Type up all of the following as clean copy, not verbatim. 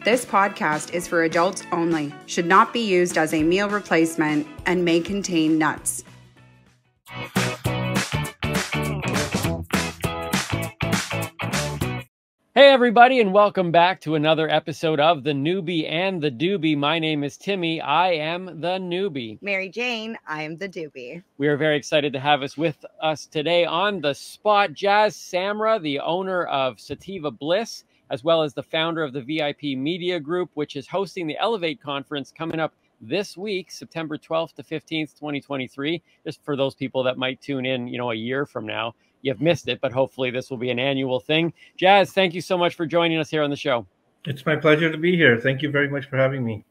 This podcast is for adults only, should not be used as a meal replacement, and may contain nuts. Hey everybody, and welcome back to another episode of The Newbie and the Doobie. My name is Timmy. I am the newbie. Mary Jane, I am the doobie. We are very excited to have with us today on the spot Jas Samra, the owner of Sativa Bliss, as well as the founder of the VIP Media Group, which is hosting the Elevate Conference coming up this week, September 12th to 15th, 2023. Just for those people that might tune in, a year from now. You've missed it, but hopefully this will be an annual thing. Jas, thank you so much for joining us here on the show. It's my pleasure to be here. Thank you very much for having me.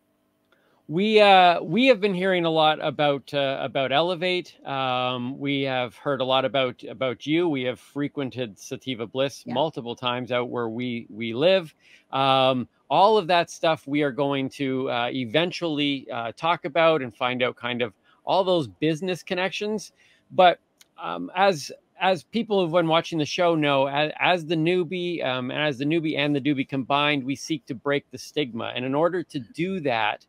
We have been hearing a lot about Elevate. We have heard a lot about you. We have frequented Sativa Bliss multiple times out where we live. All of that stuff we are going to eventually talk about and find out kind of all those business connections. But as people who've been watching the show know, as the newbie, and the doobie combined, we seek to break the stigma. And in order to do that,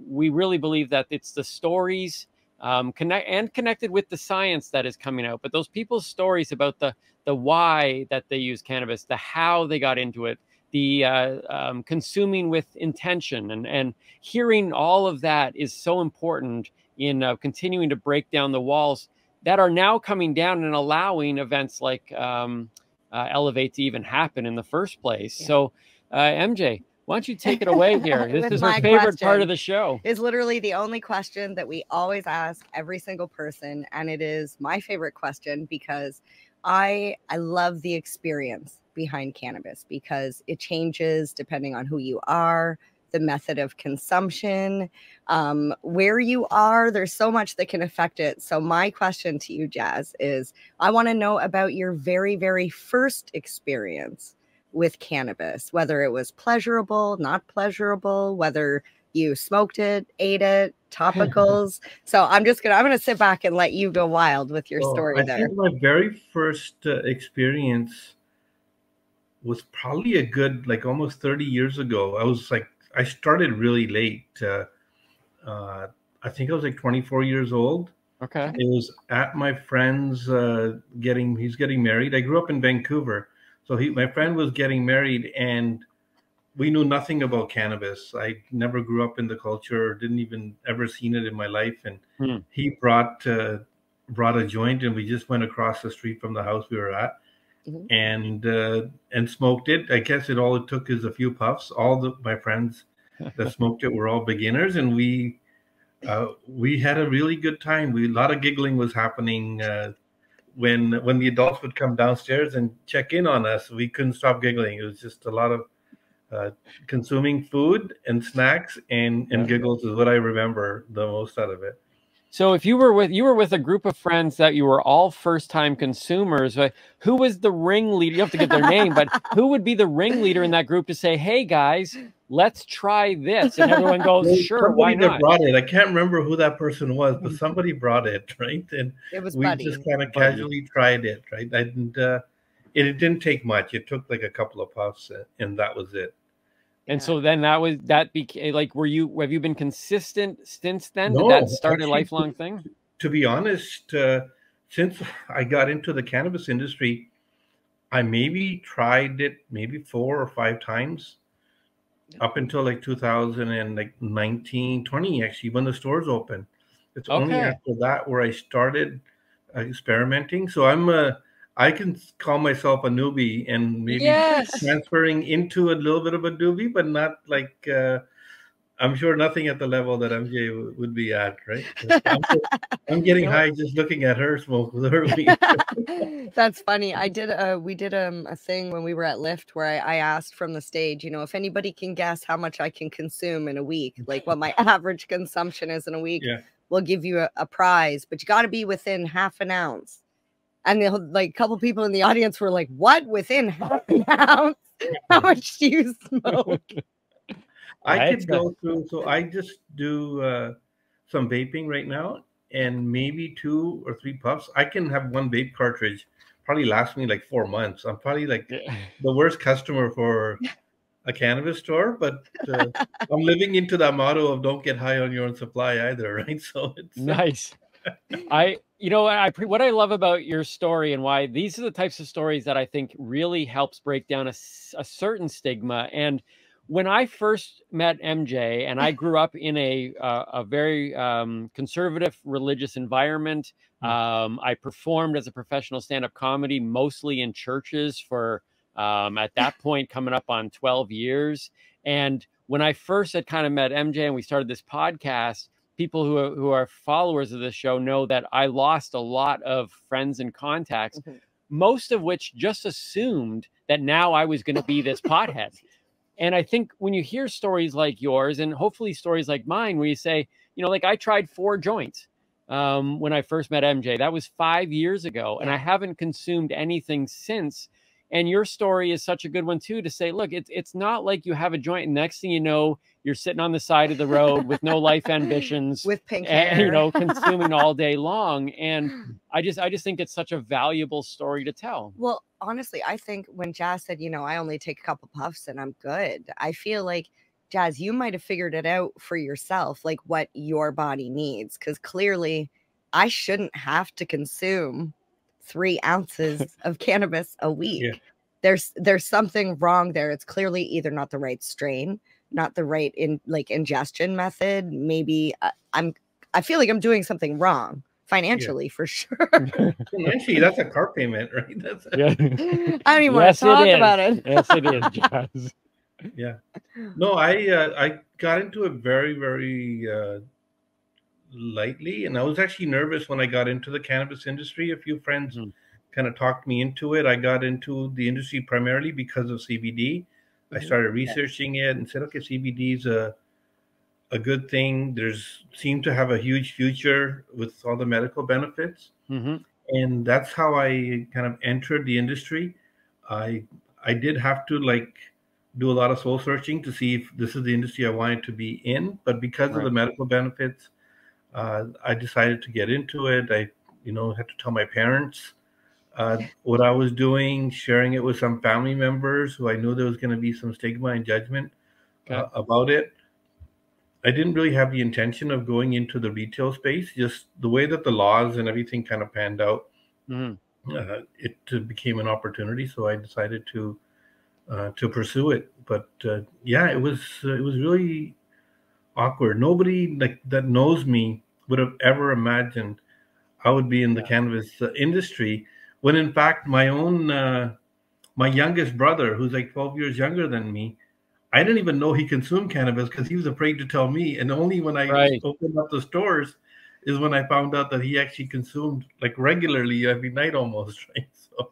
we really believe that it's the stories connected with the science that is coming out. But those people's stories about the why that they use cannabis, the how they got into it, the consuming with intention, and hearing all of that is so important in continuing to break down the walls that are now coming down and allowing events like Elevate to even happen in the first place. Yeah. So, MJ, why don't you take it away here? This is her favorite part of the show. It's literally the only question that we always ask every single person, and it is my favorite question because I love the experience behind cannabis because it changes depending on who you are, the method of consumption, where you are. There's so much that can affect it. So my question to you, Jas, is I want to know about your very, very first experience with cannabis, whether it was pleasurable, not pleasurable, whether you smoked it, ate it, topicals. So I'm going to sit back and let you go wild with your story there. I think my very first experience was probably a good, almost 30 years ago. I started really late. I think I was 24 years old. Okay. It was at my friend's he's getting married. I grew up in Vancouver. So my friend was getting married and we knew nothing about cannabis. I never grew up in the culture, didn't even ever seen it in my life. And he brought a joint and we just went across the street from the house we were at. Mm-hmm. And smoked it. I guess all it took is a few puffs. My friends that smoked it were all beginners, and we had a really good time. A lot of giggling was happening when the adults would come downstairs and check in on us. We couldn't stop giggling. It was just a lot of consuming food and snacks and giggles is what I remember the most out of it. So if you were with a group of friends that you were all first-time consumers, who was the ringleader? You have to get their name, but who would be the ringleader in that group to say, "Hey guys, let's try this," and everyone goes, "Sure, why not?" That brought it. I can't remember who that person was, but somebody brought it, right? And we just kind of casually tried it, right? It didn't take much. It took a couple of puffs, and that was it. And so then that became have you been consistent since then? No, did that start a lifelong thing? To be honest, since I got into the cannabis industry, I maybe tried it 4 or 5 times up until 2019, 20 actually, when the stores opened. It's only after that where I started experimenting. So I can call myself a newbie and maybe transferring into a little bit of a doobie, but not I'm sure nothing at the level that MJ would be at, right? I'm getting high just looking at her smoke with her weed. That's funny. We did a thing when we were at Lyft where I asked from the stage, if anybody can guess how much I can consume in a week, what my average consumption is in a week, we'll give you a prize, but you got to be within half an ounce. And a couple people in the audience were like, "What? Within half an ounce? How much do you smoke?" I could go through. So I just do some vaping right now, and maybe 2 or 3 puffs. I can have one vape cartridge probably last me 4 months. I'm probably the worst customer for a cannabis store, but I'm living into that motto of don't get high on your own supply either, right? So it's Nice. What I love about your story and why these are the types of stories that I think really helps break down a certain stigma. And when I first met MJ, and I grew up in a very conservative religious environment, I performed as a professional stand-up comedy, mostly in churches for at that point coming up on 12 years. And when I first had kind of met MJ and we started this podcast, people who are followers of this show know that I lost a lot of friends and contacts, most of which just assumed that now I was going to be this pothead. And I think when you hear stories like yours, and hopefully stories like mine, where you say, like I tried 4 joints when I first met MJ, that was 5 years ago, and I haven't consumed anything since. And your story is such a good one too, to say, look, it's not like you have a joint and next thing you know, you're sitting on the side of the road with no life ambitions, with pink hair, and, consuming all day long. And I just think it's such a valuable story to tell. Well, honestly, I think when Jazz said, I only take a couple puffs and I'm good, I feel like, Jazz, you might have figured it out for yourself, like what your body needs. Because clearly I shouldn't have to consume 3 ounces of cannabis a week. Yeah. There's something wrong there. It's clearly either not the right strain, not the right ingestion method. Maybe I feel like I'm doing something wrong financially, for sure. Actually, that's a car payment, right? I don't even want to talk about it. Yes, it is, Jazz. Yeah. No, I got into it very, very lightly, and I was actually nervous when I got into the cannabis industry. A few friends kind of talked me into it. I got into the industry primarily because of CBD. I started researching it and said, okay, CBD is a good thing. Seemed to have a huge future with all the medical benefits. And that's how I kind of entered the industry. I did have to do a lot of soul searching to see if this is the industry I wanted to be in, but because of the medical benefits, I decided to get into it. I had to tell my parents what I was doing, sharing it with some family members who I knew there was going to be some stigma and judgment about it. I didn't really have the intention of going into the retail space. Just the way that the laws and everything kind of panned out, it became an opportunity. So I decided to pursue it. But it was really awkward. Nobody that knows me would have ever imagined I would be in the cannabis industry, when in fact my own my youngest brother, who's like 12 years younger than me, I didn't even know he consumed cannabis because he was afraid to tell me. And only when I opened up the stores is when I found out that he actually consumed regularly every night almost, right? So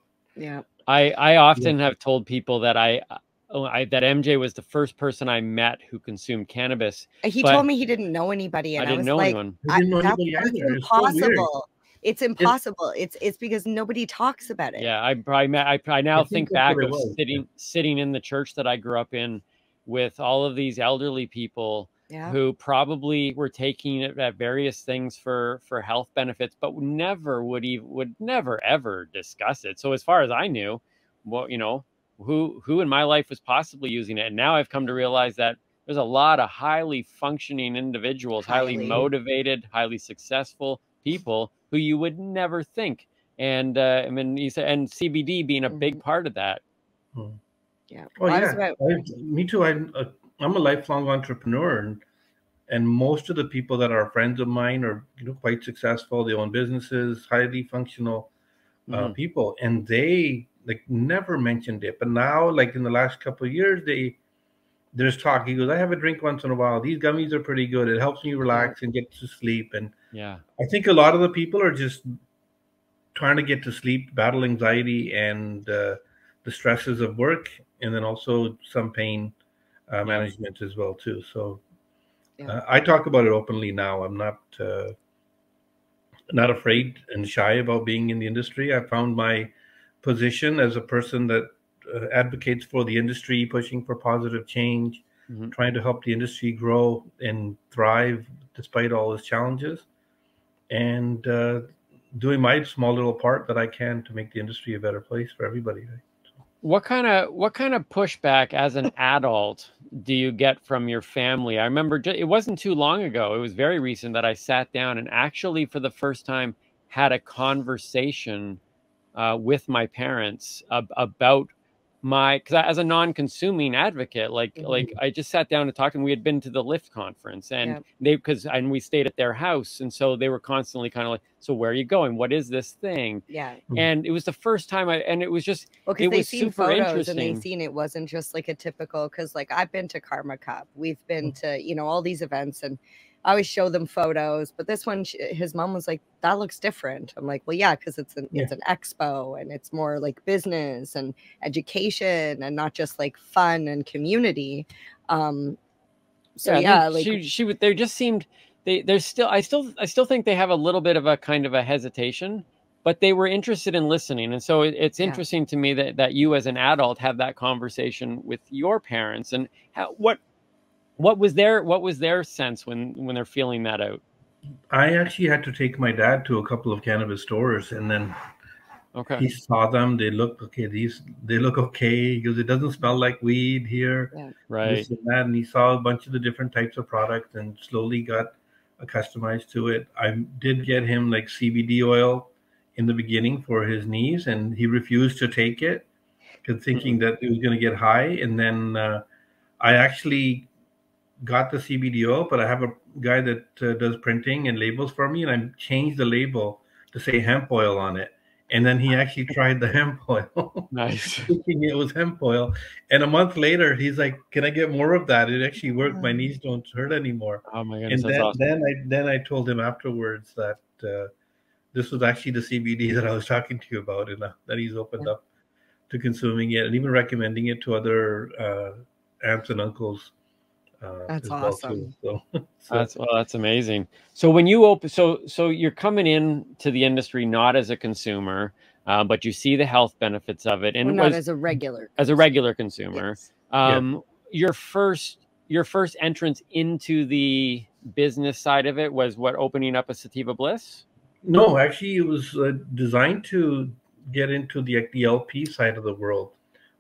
I often have told people that that MJ was the first person I met who consumed cannabis. He told me he didn't know anybody, and I didn't know anyone. I didn't know anybody either. It's impossible. It's impossible. It's because nobody talks about it. Yeah, I now think back of sitting in the church that I grew up in with all of these elderly people who probably were taking it at various things for health benefits, but would never ever discuss it. So as far as I knew, who in my life was possibly using it. And now I've come to realize that there's a lot of highly functioning individuals, highly motivated, highly successful people who you would never think. And I mean, you said, and CBD being a big part of that. Yeah. Oh, me too. I'm a lifelong entrepreneur, and most of the people that are friends of mine are quite successful. They own businesses, highly functional people, and they never mentioned it. But now, in the last couple of years, there's talk. He goes, I have a drink once in a while. These gummies are pretty good. It helps me relax and get to sleep. And I think a lot of the people are just trying to get to sleep, battle anxiety and the stresses of work, and then also some pain management as well too. So I talk about it openly now. I'm not afraid and shy about being in the industry. I found my position as a person that advocates for the industry, pushing for positive change, trying to help the industry grow and thrive despite all its challenges, and doing my small little part that I can to make the industry a better place for everybody. Right? What kind of pushback as an adult do you get from your family? I remember it wasn't too long ago. It was very recent that I sat down and actually, for the first time, had a conversation with my parents about because as a non-consuming advocate, like I just sat down and talked, and we had been to the Lyft conference, and and we stayed at their house, and so they were constantly kind of like, so where are you going? What is this thing? Yeah. And it was the first time and it was just, because it they've was seen super photos interesting. and they've seen it wasn't just like a typical, because like I've been to Karma Cup, we've been to, you know, all these events, and I always show them photos, but this one, his mom was like, that looks different. I'm like, well, yeah, because it's an expo, and it's more like business and education and not just like fun and community. So yeah, like she would, they just seemed, there's still, I still think they have a little bit of a kind of a hesitation, but they were interested in listening. And so it's interesting to me that you as an adult have that conversation with your parents, and what was their sense when they're feeling that out? I actually had to take my dad to a couple of cannabis stores, and then he saw them. They look okay. They look okay, because it doesn't smell like weed here. Yeah. Right. This and that. And he saw a bunch of the different types of products and slowly got customized to it. I did get him like CBD oil in the beginning for his knees, and he refused to take it because thinking that he was going to get high. And then I actually got the CBD oil, but I have a guy that does printing and labels for me, and I changed the label to say hemp oil on it. And then he actually tried the hemp oil. Nice. Thinking it was hemp oil. And a month later, he's like, can I get more of that? It actually worked. My knees don't hurt anymore. Oh my goodness, and that's awesome. then I told him afterwards that this was actually the CBD that I was talking to you about, and that he's opened up to consuming it and even recommending it to other aunts and uncles. That's awesome. Well too. That's amazing. So when you open, so you're coming in to the industry not as a consumer, but you see the health benefits of it, and not as a regular consumer. Yes. Your first entrance into the business side of it was what, opening up a Sativa Bliss? No, actually, it was designed to get into the LP side of the world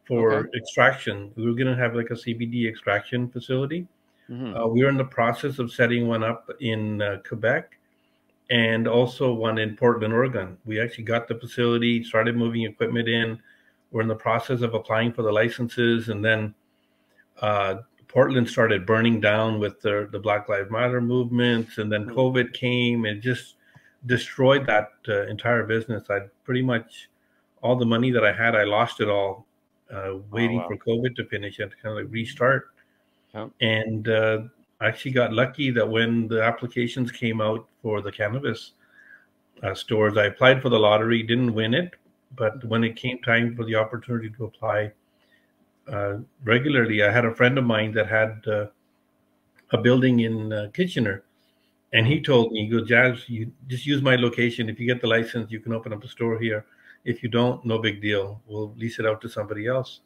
for extraction. We were going to have like a CBD extraction facility. We were in the process of setting one up in Quebec, and also one in Portland, Oregon. We actually got the facility, started moving equipment in. We're in the process of applying for the licenses, and then Portland started burning down with the Black Lives Matter movements, and then COVID came and just destroyed that entire business. I pretty much, all the money that I had, I lost it all waiting for COVID to finish and to kind of like restart. And I actually got lucky that when the applications came out for the cannabis stores, I applied for the lottery, didn't win it, but when it came time for the opportunity to apply regularly, I had a friend of mine that had a building in Kitchener. And he told me, he goes, Jazz, you just use my location. If you get the license, you can open up a store here. If you don't, no big deal. We'll lease it out to somebody else.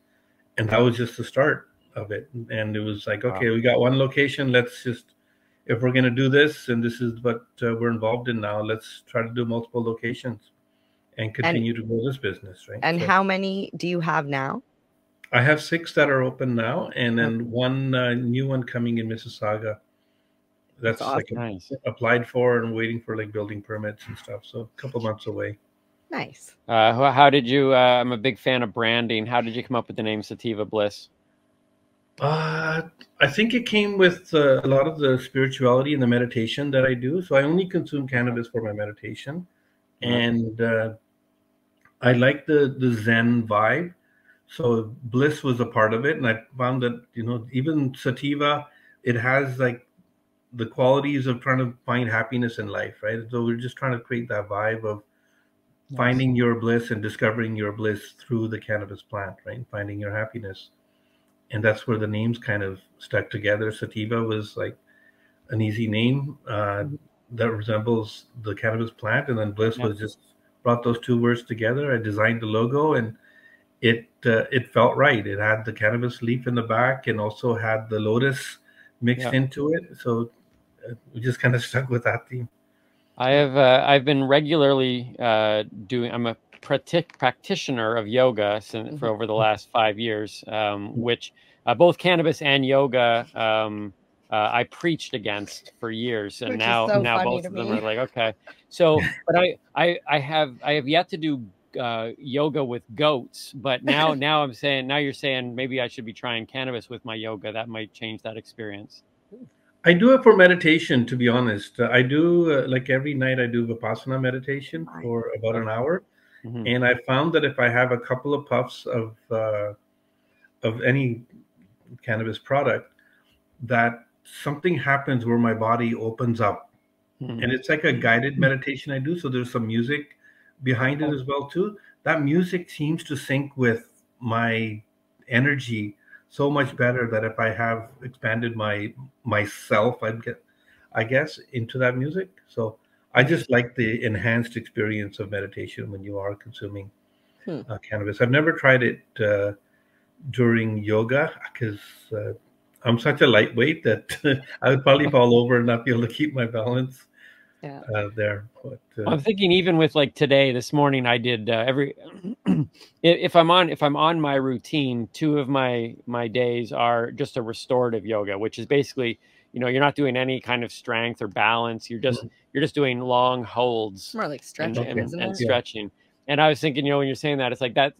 And that was just the start of it. And it was like, okay, we got one location. Let's just, if we're going to do this, and this is what we're involved in now, let's try to do multiple locations and continue to grow this business, right? And how many do you have now? I have 6 that are open now, and then one new one coming in Mississauga. That's awesome. Like nice. Applied for and waiting for like building permits and stuff. So a couple months away. Nice. How did you? I'm a big fan of branding. How did you come up with the name Sativa Bliss? I think it came with a lot of the spirituality and the meditation that I do. So I only consume cannabis for my meditation, and I like the Zen vibe. So bliss was a part of it, and I found that even sativa, it has like the qualities of trying to find happiness in life, right? So we're just trying to create that vibe of finding your bliss and discovering your bliss through the cannabis plant, right? Finding your happiness. And that's where the names kind of stuck together. Sativa was like an easy name that resembles the cannabis plant. And then bliss was just brought those two words together. I designed the logo, and it felt right. It had the cannabis leaf in the back and also had the lotus mixed into it. So we just kind of stuck with that theme. I've been regularly doing. I'm a practitioner of yoga for over the last 5 years, which both cannabis and yoga I preached against for years, and now both of them are like, okay. So, but I have yet to do yoga with goats, but now I'm saying, now you're saying maybe I should be trying cannabis with my yoga. That might change that experience. I do it for meditation, to be honest. I do like every night I do Vipassana meditation for about an hour. And I found that if I have a couple of puffs of any cannabis product, that something happens where my body opens up. And it's like a guided meditation I do. So there's some music behind it as well too. That music seems to sync with my energy so much better that if I have expanded myself, I guess, into that music. So I just like the enhanced experience of meditation when you are consuming cannabis. I've never tried it during yoga because I'm such a lightweight that I would probably fall over and not be able to keep my balance there. But, I'm thinking even with like today, this morning, I did if I'm on my routine, 2 of my days are just a restorative yoga, which is basically, you're not doing any kind of strength or balance. You're just doing long holds, more like stretching and stretching. And I was thinking, when you're saying that, it's like that,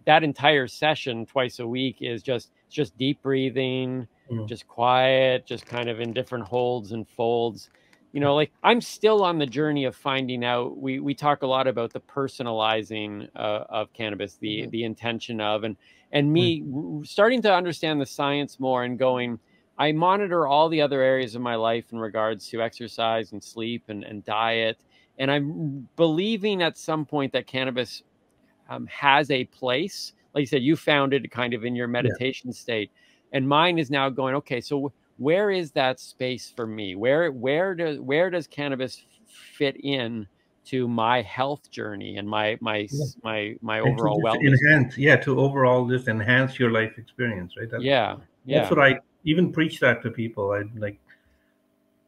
that entire session twice a week is just deep breathing, just quiet, just kind of in different holds and folds. Like I'm still on the journey of finding out. We talk a lot about the personalizing of cannabis, the intention of, and me starting to understand the science more and going, I monitor all the other areas of my life in regards to exercise and sleep and diet. And I'm believing at some point that cannabis has a place. Like you said, you found it kind of in your meditation state. And mine is now going, okay, so where is that space for me? Where does cannabis fit in to my health journey and my overall wellness? To overall just enhance your life experience, right? That's what I even preach that to people. I like,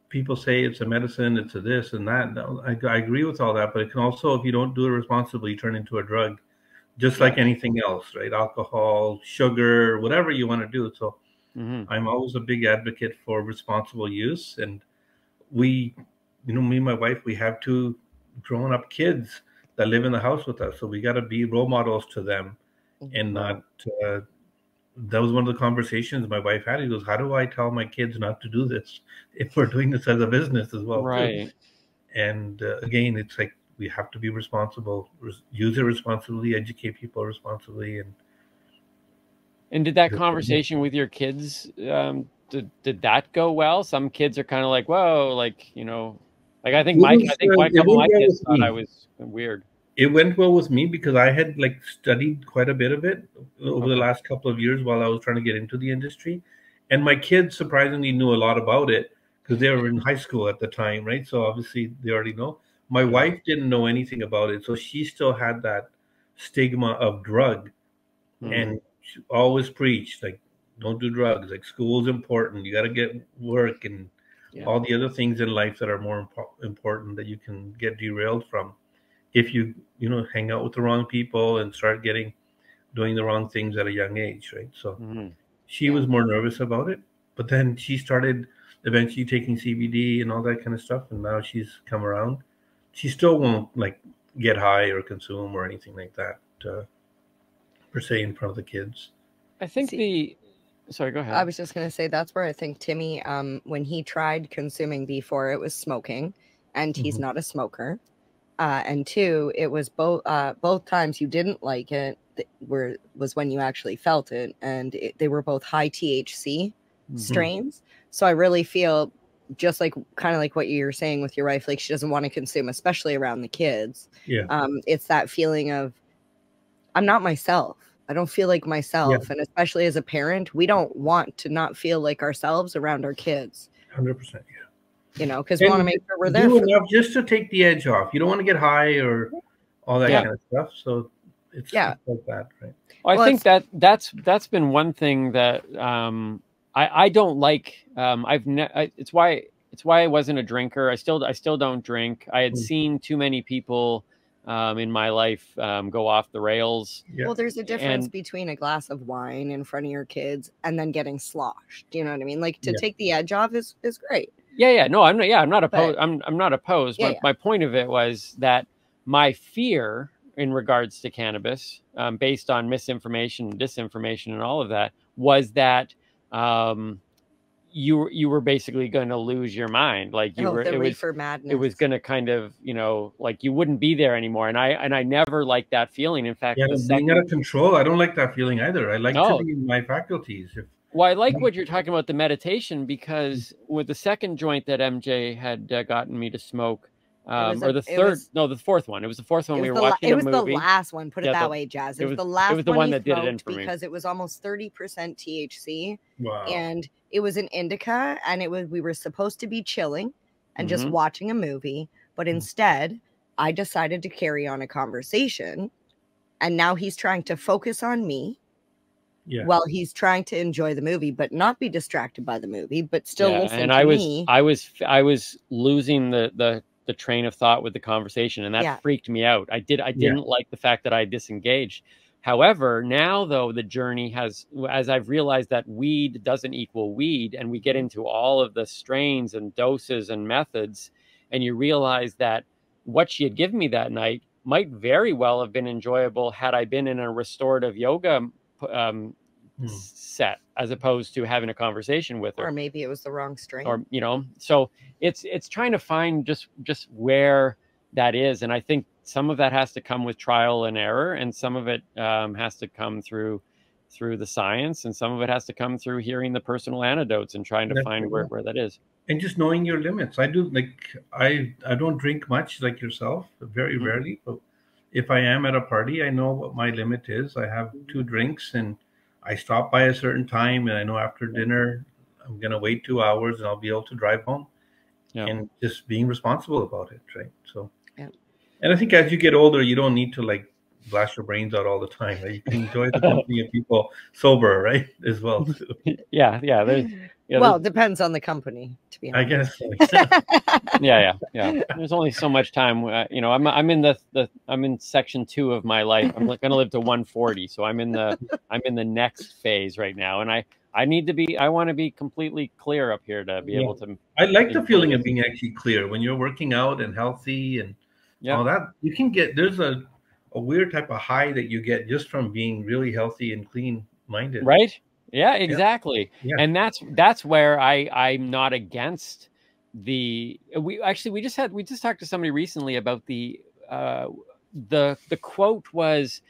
people say it's a medicine, it's a this and that. No, I agree with all that, but it can also, if you don't do it responsibly, turn into a drug, just like anything else, right? Alcohol, sugar, whatever you want to do. So I'm always a big advocate for responsible use. And we, me and my wife, we have 2 grown up kids that live in the house with us. So we got to be role models to them and not, that was one of the conversations my wife had. He goes, how do I tell my kids not to do this if we're doing this as a business as well? Right. Too? And again, it's like, we have to be responsible, use it responsibly, educate people responsibly. And did that conversation with your kids, did that go well? Some kids are kind of like, whoa, like, like I think my couple of my kids thought I was weird. It went well with me because I had like studied quite a bit of it over the last couple of years while I was trying to get into the industry. And my kids surprisingly knew a lot about it because they were in high school at the time, right? So obviously they already know. My wife didn't know anything about it. So she still had that stigma of drug. And she always preached, like, don't do drugs. Like, school's important. You got to get work and all the other things in life that are more important that you can get derailed from if you hang out with the wrong people and start doing the wrong things at a young age, right? So she was more nervous about it, but then she started eventually taking CBD and all that kind of stuff, and now she's come around. She still won't like get high or consume or anything like that per se in front of the kids. I think sorry, go ahead. I was just going to say that's where I think Timmy, when he tried consuming before, it was smoking, and he's not a smoker. And 2, it was both times you didn't like it was when you actually felt it, and they were both high THC strains. So I really feel just like kind of like what you were saying with your wife, like she doesn't want to consume, especially around the kids. It's that feeling of I'm not myself. I don't feel like myself. And especially as a parent, we don't want to not feel like ourselves around our kids. 100%. Because we want to make sure we're there for enough just to take the edge off. You don't want to get high or all that kind of stuff. So it's like that, right? Well, I think that's been one thing that I don't like. It's why I wasn't a drinker. I still don't drink. I had seen too many people in my life go off the rails. Yeah. Well, there's a difference And between a glass of wine in front of your kids and then getting sloshed. Do you know what I mean? Like to Yeah. take the edge off is great. yeah, no, I'm not opposed. But- I'm not opposed. Yeah, My point of it was that my fear in regards to cannabis, based on misinformation, disinformation, and all of that, was that you were basically going to lose your mind. Like you were, the it was reefer madness. it was going to kind of, like you wouldn't be there anymore. And I never liked that feeling. In fact, Yeah, being out of control, I don't like that feeling either. I like No. to be in my faculties. Well, I like what you're talking about, the meditation, because with the second joint that MJ had gotten me to smoke, or the fourth one. It was the fourth one. We were watching It a was movie. the last one. Put it Yeah, that the- way, Jazz. It it was was- the last it was the one one he that did it in smoked for me. because it was almost 30% THC, Wow. and it was an indica, and we were supposed to be chilling and just Mhm. watching a movie, but instead, I decided to carry on a conversation, and now he's trying to focus on me. Yeah. While he's trying to enjoy the movie, but not be distracted by the movie, but still Yeah, listen and to me. I was losing the train of thought with the conversation, and that Yeah. freaked me out. I didn't like the fact that I disengaged. However, now though, the journey has, as I've realized that weed doesn't equal weed, and we get into all of the strains and doses and methods, and you realize that what she had given me that night might very well have been enjoyable had I been in a restorative yoga set, as opposed to having a conversation with her. Or maybe it was the wrong strain. Or so it's trying to find just where that is, and I think some of that has to come with trial and error, and some of it has to come through the science, and some of it has to come through hearing the personal anecdotes and trying to That's find right. where that is. And just knowing your limits. I do, like, I don't drink much like yourself, very Mhm. rarely, but if I am at a party, I know what my limit is. I have 2 drinks and I stop by a certain time, and I know after dinner I'm going to wait 2 hours and I'll be able to drive home. Yeah. And just being responsible about it, right? So Yeah. And I think as you get older, you don't need to like blast your brains out all the time. Right? You can enjoy the company of people sober, right? As well. Too. Yeah. Well, it depends on the company, to be I honest. guess. So. Yeah. There's only so much time. I'm in section 2 of my life. I'm going to live to 140, so I'm in the next phase right now, and I want to be completely clear up here to be able to. I like the feeling of being actually clear when you're working out and healthy and all that. You can get, there's a weird type of high that you get just from being really healthy and clean minded. Right. Yeah, exactly. Yeah. And that's where I'm not against we just talked to somebody recently about the quote was,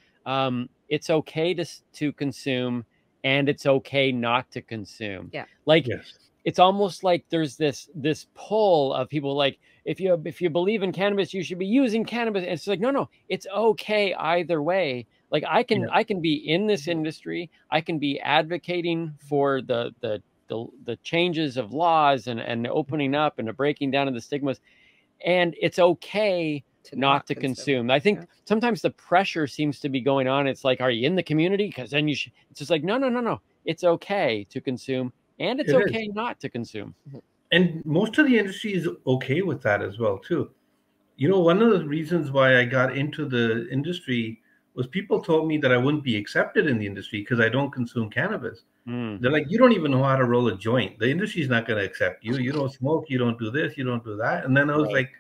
it's okay to consume and it's okay not to consume. Yeah. Like, Yes. it's almost like there's this pull of people like, if you believe in cannabis, you should be using cannabis. And it's like, no, it's okay either way. Like I can be in this industry. I can be advocating for the changes of laws and opening up and the breaking down of the stigmas. And it's okay not to consume. I think sometimes the pressure seems to be going on. It's like, are you in the community? Because then you should. It's just like, no. It's okay to consume, and it's okay not to consume. And most of the industry is okay with that as well, too. One of the reasons why I got into the industry was people told me that I wouldn't be accepted in the industry because I don't consume cannabis. They're like, you don't even know how to roll a joint. The industry's not going to accept you. You don't smoke. You don't do this. You don't do that. And then I was like,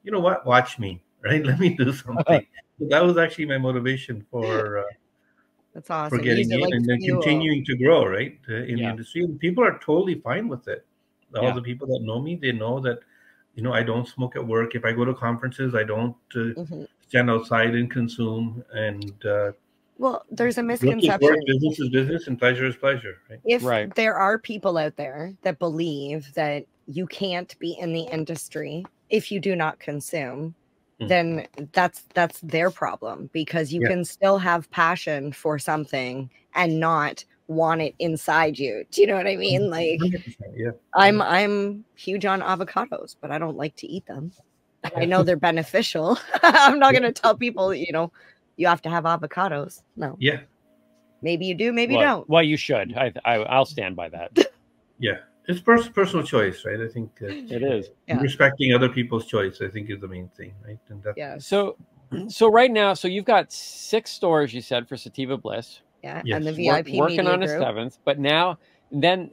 you know what? Watch me, right? Let me do something. So that was actually my motivation for that's awesome. For getting in and then continuing to grow, right, in the industry. And people are totally fine with it. All the people that know me, they know that, I don't smoke at work. If I go to conferences, I don't stand outside and consume. And well, there's a misconception. Work, business is business and pleasure is pleasure. Right? If there are people out there that believe that you can't be in the industry if you do not consume, then that's their problem, because you can still have passion for something and not want it inside you. Do you know what I mean? Like, I'm huge on avocados, but I don't like to eat them. I know they're beneficial. I'm not going to tell people, you have to have avocados. No. Yeah. Maybe you do, maybe you don't. Well, you should. I'll stand by that. Yeah. It's personal choice, right? I think it is. Respecting other people's choice, I think, is the main thing, right? And So So right now, so you've got 6 stores, you said, for Sativa Bliss. Yeah, Yes. and the VIP Working Media on a Group. 7th, but now then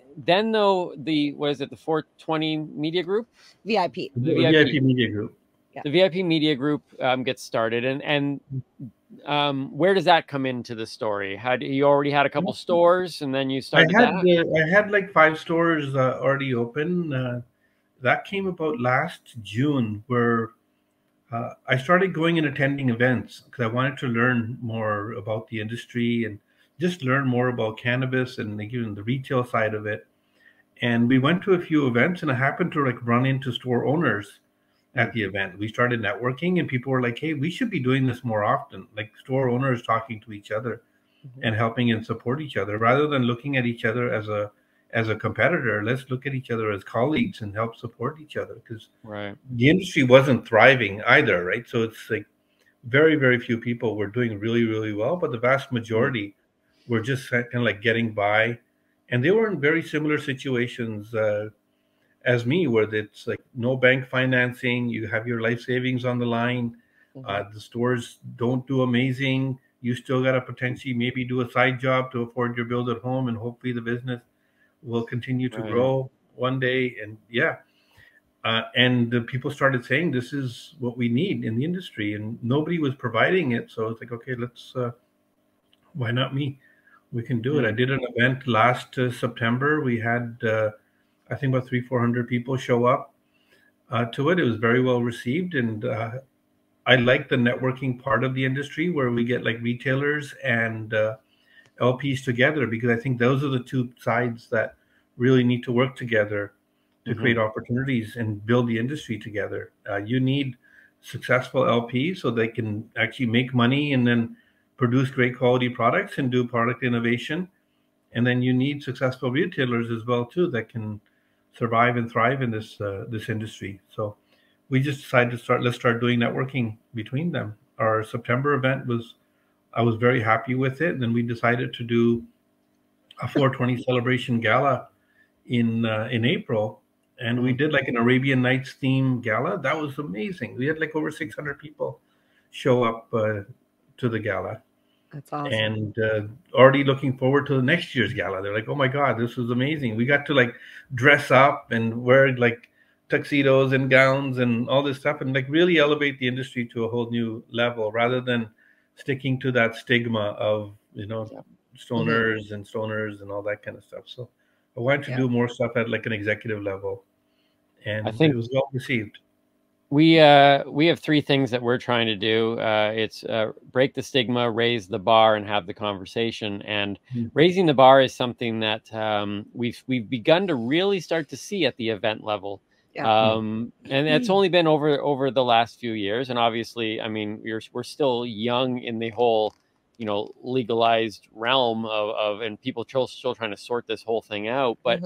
though the what is it, the 420 Media Group? VIP. The VIP Media Group. Yeah. The VIP Media Group gets started, and where does that come into the story? You already had a couple stores, and then you started I had like 5 stores already open. That came about last June, where I started going and attending events because I wanted to learn more about the industry and just learn more about cannabis and like, even the retail side of it. And we went to a few events, and I happened to like run into store owners at the event. We started networking, and people were like, "Hey, we should be doing this more often." Like store owners talking to each other and helping and support each other rather than looking at each other as a competitor. Let's look at each other as colleagues and help support each other, because right. the industry wasn't thriving either, right? So it's like very, very few people were doing really, really well, but the vast majority were just kind of like getting by, and they were in very similar situations as me, where it's like no bank financing, you have your life savings on the line, the stores don't do amazing, you still got to potentially maybe do a side job to afford your bills at home, and hopefully the business will continue to grow one day. And and the people started saying this is what we need in the industry, and nobody was providing it. So it's like, okay, let's why not me? We can do it. I did an event last September. We had I think about 300-400 people show up to it. It was very well received, and I like the networking part of the industry where we get like retailers and LPs together, because I think those are the two sides that really need to work together to create opportunities and build the industry together. You need successful LPs so they can actually make money and then produce great quality products and do product innovation. And then you need successful retailers as well too that can survive and thrive in this industry. So we just decided to let's start doing networking between them. Our September event I was very happy with it. And then we decided to do a 420 celebration gala in April. And we did like an Arabian Nights theme gala. That was amazing. We had like over 600 people show up to the gala. That's awesome. And already looking forward to the next year's gala. They're like, "Oh my God, this was amazing. We got to like dress up and wear like tuxedos and gowns and all this stuff, and like really elevate the industry to a whole new level, rather than sticking to that stigma of, stoners and all that kind of stuff." So I wanted to do more stuff at like an executive level, and I think it was well received. We have 3 things that we're trying to do. It's break the stigma, raise the bar, and have the conversation. And raising the bar is something that we've begun to really start to see at the event level. And it's only been over the last few years. And obviously, I mean, we're still young in the whole, legalized realm of and people still trying to sort this whole thing out. But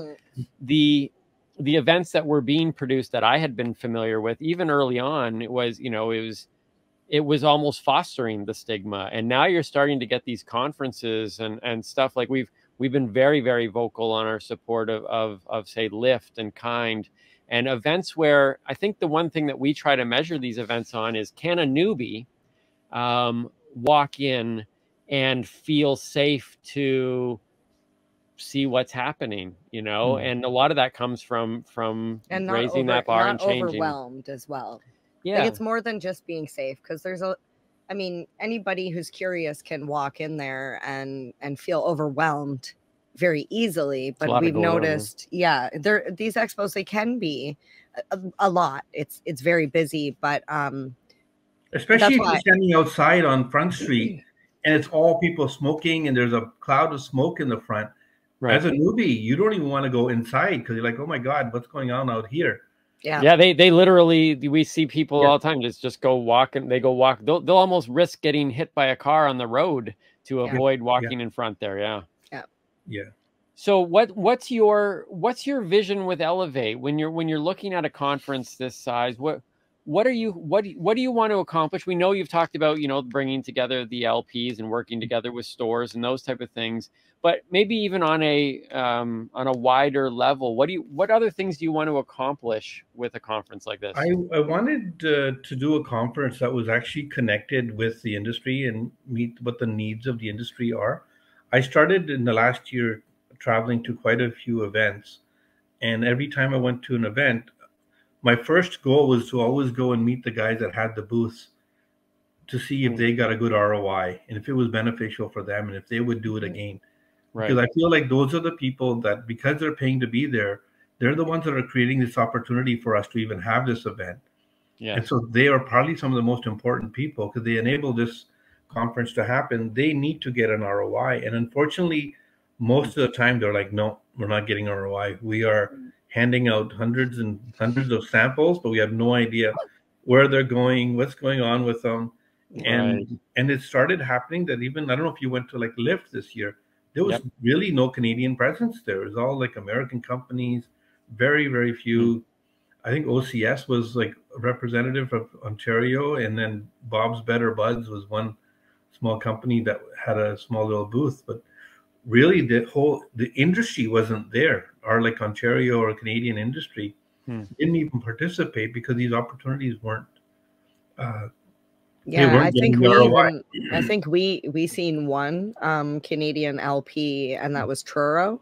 the events that were being produced that I had been familiar with, even early on, it was almost fostering the stigma. And now you're starting to get these conferences and stuff. Like we've been very, very vocal on our support of say Lift and Kind, and events where I think the one thing that we try to measure these events on is, can a newbie walk in and feel safe to see what's happening, and a lot of that comes from and raising that bar and changing. Overwhelmed as well. Like it's more than just being safe, because anybody who's curious can walk in there and feel overwhelmed very easily. But we've noticed, these expos, they can be a lot. It's very busy, but especially if you're standing outside on Front Street and it's all people smoking and there's a cloud of smoke in the front. Right. As a newbie, you don't even want to go inside because you're like, "Oh my God, what's going on out here?" Yeah. They literally, we see people all the time just go walk, and they go walk. They'll almost risk getting hit by a car on the road to avoid walking in front there. Yeah. So what's your vision with Elevate when you're looking at a conference this size? what do you want to accomplish? We know you've talked about, bringing together the LPs and working together with stores and those type of things, but maybe even on a wider level, what other things do you want to accomplish with a conference like this? I wanted to do a conference that was actually connected with the industry and meet what the needs of the industry are. I started in the last year traveling to quite a few events, and every time I went to an event, my first goal was to always go and meet the guys that had the booths to see if they got a good ROI and if it was beneficial for them and if they would do it again. Right. Because I feel like those are the people that, because they're paying to be there, they're the ones that are creating this opportunity for us to even have this event. Yeah. And so they are probably some of the most important people because they enable this conference to happen. They need to get an ROI. And unfortunately, most of the time they're like, no, we're not getting ROI. We are handing out hundreds and hundreds of samples, but we have no idea where they're going, what's going on with them. And it started happening that even, I don't know if you went to like Lyft this year, there was really no Canadian presence there. It was all like American companies, very, very few. I think OCS was like a representative of Ontario, and then Bob's Better Buds was one small company that had a small little booth. But really the industry wasn't there. Our like Ontario or Canadian industry didn't even participate because these opportunities weren't. I think we seen one Canadian LP, and that was Truro,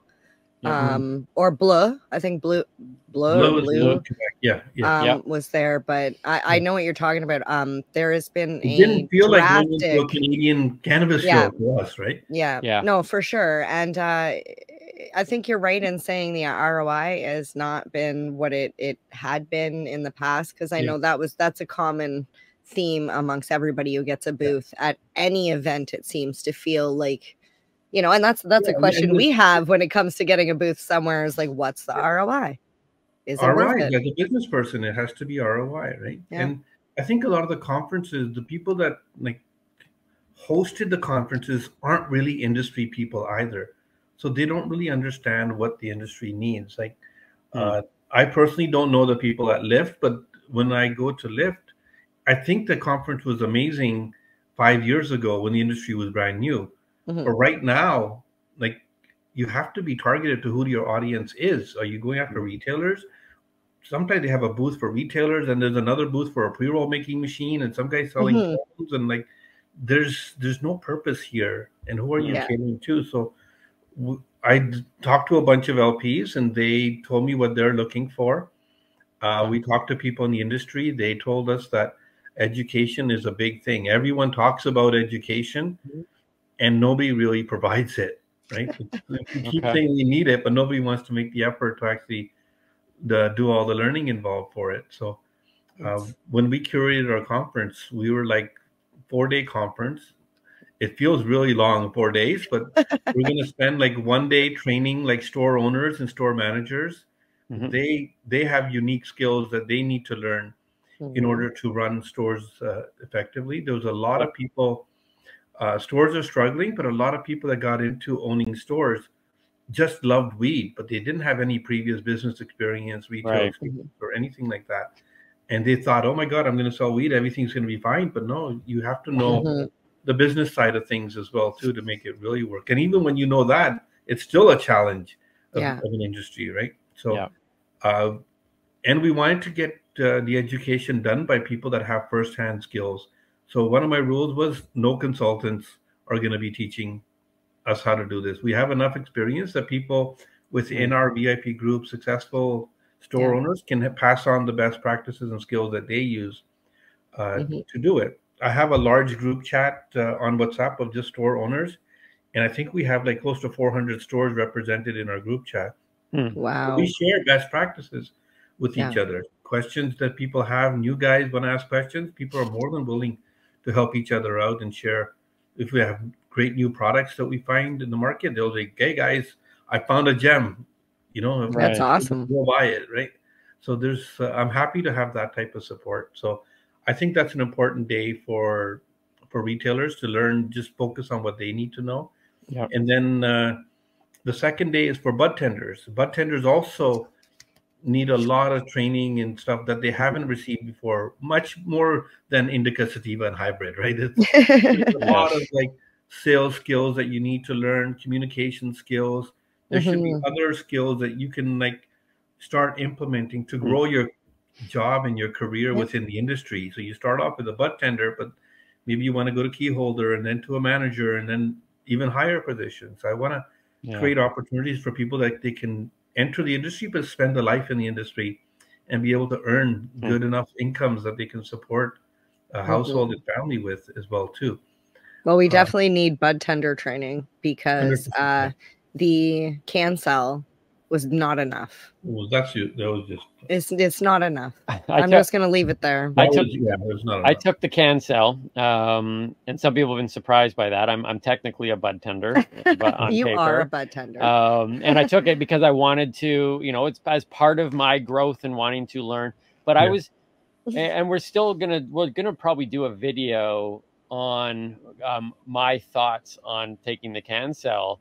or Bleu. I think Bleu was there. But I know what you're talking about. There has been it didn't feel like going into a Canadian cannabis show to us, right? No, for sure. And I think you're right in saying the ROI has not been what it had been in the past, because I know that's a common theme amongst everybody who gets a booth at any event. It seems to feel like, and that's a question we have when it comes to getting a booth somewhere, is like, what's the ROI? Is it worth it? As a business person, it has to be ROI, right? And I think a lot of the conferences, the people that like hosted the conferences aren't really industry people either. So they don't really understand what the industry needs. Like, I personally don't know the people at Lyft, but when I go to Lyft, I think the conference was amazing 5 years ago when the industry was brand new. But right now, like, you have to be targeted to who your audience is. Are you going after retailers? Sometimes they have a booth for retailers, and there's another booth for a pre-roll making machine, and some guys selling phones, and like, there's no purpose here. And who are you catering to? So I talked to a bunch of LPs, and they told me what they're looking for. We talked to people in the industry. They told us that education is a big thing. Everyone talks about education, and nobody really provides it, right? We keep saying we need it, but nobody wants to make the effort to actually do all the learning involved for it. So when we curated our conference, we were like 4-day conference. It feels really long, 4 days, but we're going to spend like 1 day training like store owners and store managers. They have unique skills that they need to learn in order to run stores effectively. There's a lot of people, stores are struggling, but a lot of people that got into owning stores just loved weed, but they didn't have any previous business experience, retail experience, or anything like that. And they thought, oh my God, I'm going to sell weed, everything's going to be fine. But no, you have to know the business side of things as well, too, to make it really work. And even when you know that, it's still a challenge of an industry, right? So, and we wanted to get the education done by people that have firsthand skills. So one of my rules was no consultants are going to be teaching us how to do this. We have enough experience that people within our VIP group, successful store owners, can pass on the best practices and skills that they use to do it. I have a large group chat on WhatsApp of just store owners, and I think we have like close to 400 stores represented in our group chat. Wow. We share best practices with each other. Questions that people have, new guys want to ask questions, people are more than willing to help each other out and share. If we have great new products that we find in the market, they'll say, hey guys, I found a gem, that's awesome. Go buy it, right? So there's, I'm happy to have that type of support. So I think that's an important day for retailers to learn, just focus on what they need to know. And then the second day is for bud tenders. Bud tenders also need a lot of training and stuff that they haven't received before, much more than indica, sativa, and hybrid, right? There's a lot of like sales skills that you need to learn, communication skills. There should be other skills that you can like start implementing to grow your job and your career within the industry. So you start off with a bud tender, but maybe you want to go to key holder and then to a manager and then even higher positions. I want to create opportunities for people that they can enter the industry, but spend a life in the industry and be able to earn good enough incomes that they can support a household and family with as well too. Well, we definitely need bud tender training because the CanCell was not enough. Well, that was just. It's not enough. I'm just going to leave it there. I took the CanCell, and some people have been surprised by that. I'm technically a bud tender, but on you paper. are a bud tender. And I took it because I wanted to, it's as part of my growth and wanting to learn. But I was, and we're gonna probably do a video on my thoughts on taking the CanCell.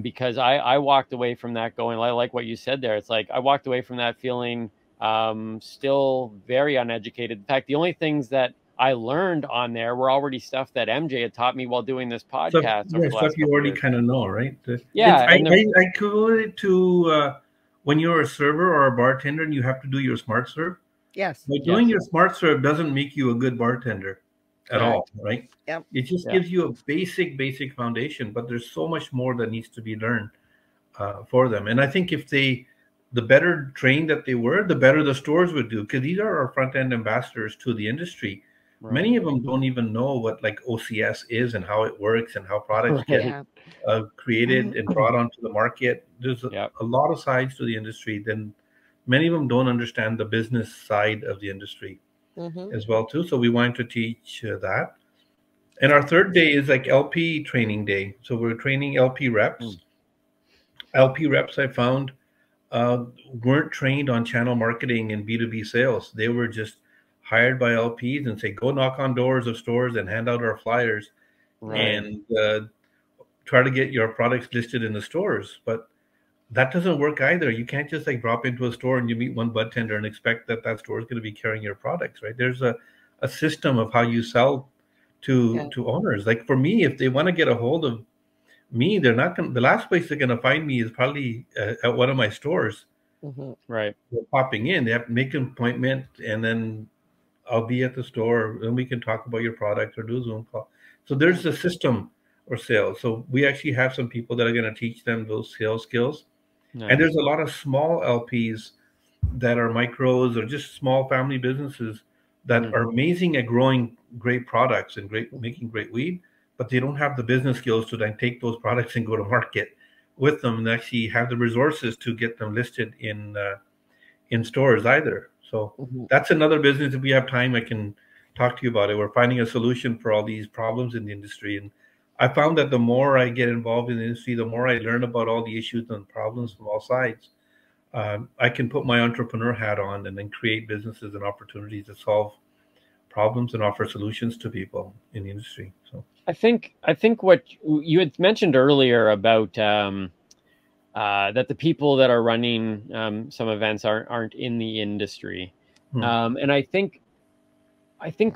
Because I walked away from that going, I like what you said there. It's like I walked away from that feeling still very uneducated. In fact, the only things that I learned on there were already stuff that MJ had taught me while doing this podcast. Stuff you already kind of know, right? Yeah. I equate it to when you're a server or a bartender and you have to do your smart serve. Yes. But doing your smart serve doesn't make you a good bartender at all, right? Yep. It just gives you a basic foundation, but there's so much more that needs to be learned for them. And I think if the better trained that they were, the better the stores would do, because these are our front end ambassadors to the industry. Right. Many of them don't even know what like OCS is and how it works and how products get created and brought onto the market. There's a lot of sides to the industry. Then many of them don't understand the business side of the industry. As well too. So we wanted to teach that. And our third day is like LP training day. So we're training LP reps. LP reps I found weren't trained on channel marketing and B2B sales. They were just hired by LPs and say, go knock on doors of stores and hand out our flyers and try to get your products listed in the stores. But that doesn't work either. You can't just like drop into a store and you meet one bud tender and expect that store is going to be carrying your products, right? There's a system of how you sell to owners. Like for me, if they want to get a hold of me, they're not going. The last place they're going to find me is probably at one of my stores. Right. They're popping in. They have to make an appointment, and then I'll be at the store, and we can talk about your product or do a Zoom call. So there's a system or sales. So we actually have some people that are going to teach them those sales skills. Nice. And there's a lot of small LPs that are micros or just small family businesses that are amazing at growing great products and making great weed, but they don't have the business skills to then take those products and go to market with them and actually have the resources to get them listed in stores either. So that's another business. If we have time, I can talk to you about it. We're finding a solution for all these problems in the industry. And I found that the more I get involved in the industry, the more I learn about all the issues and problems from all sides. I can put my entrepreneur hat on and then create businesses and opportunities to solve problems and offer solutions to people in the industry. So I think what you had mentioned earlier about that the people that are running some events aren't in the industry, and I think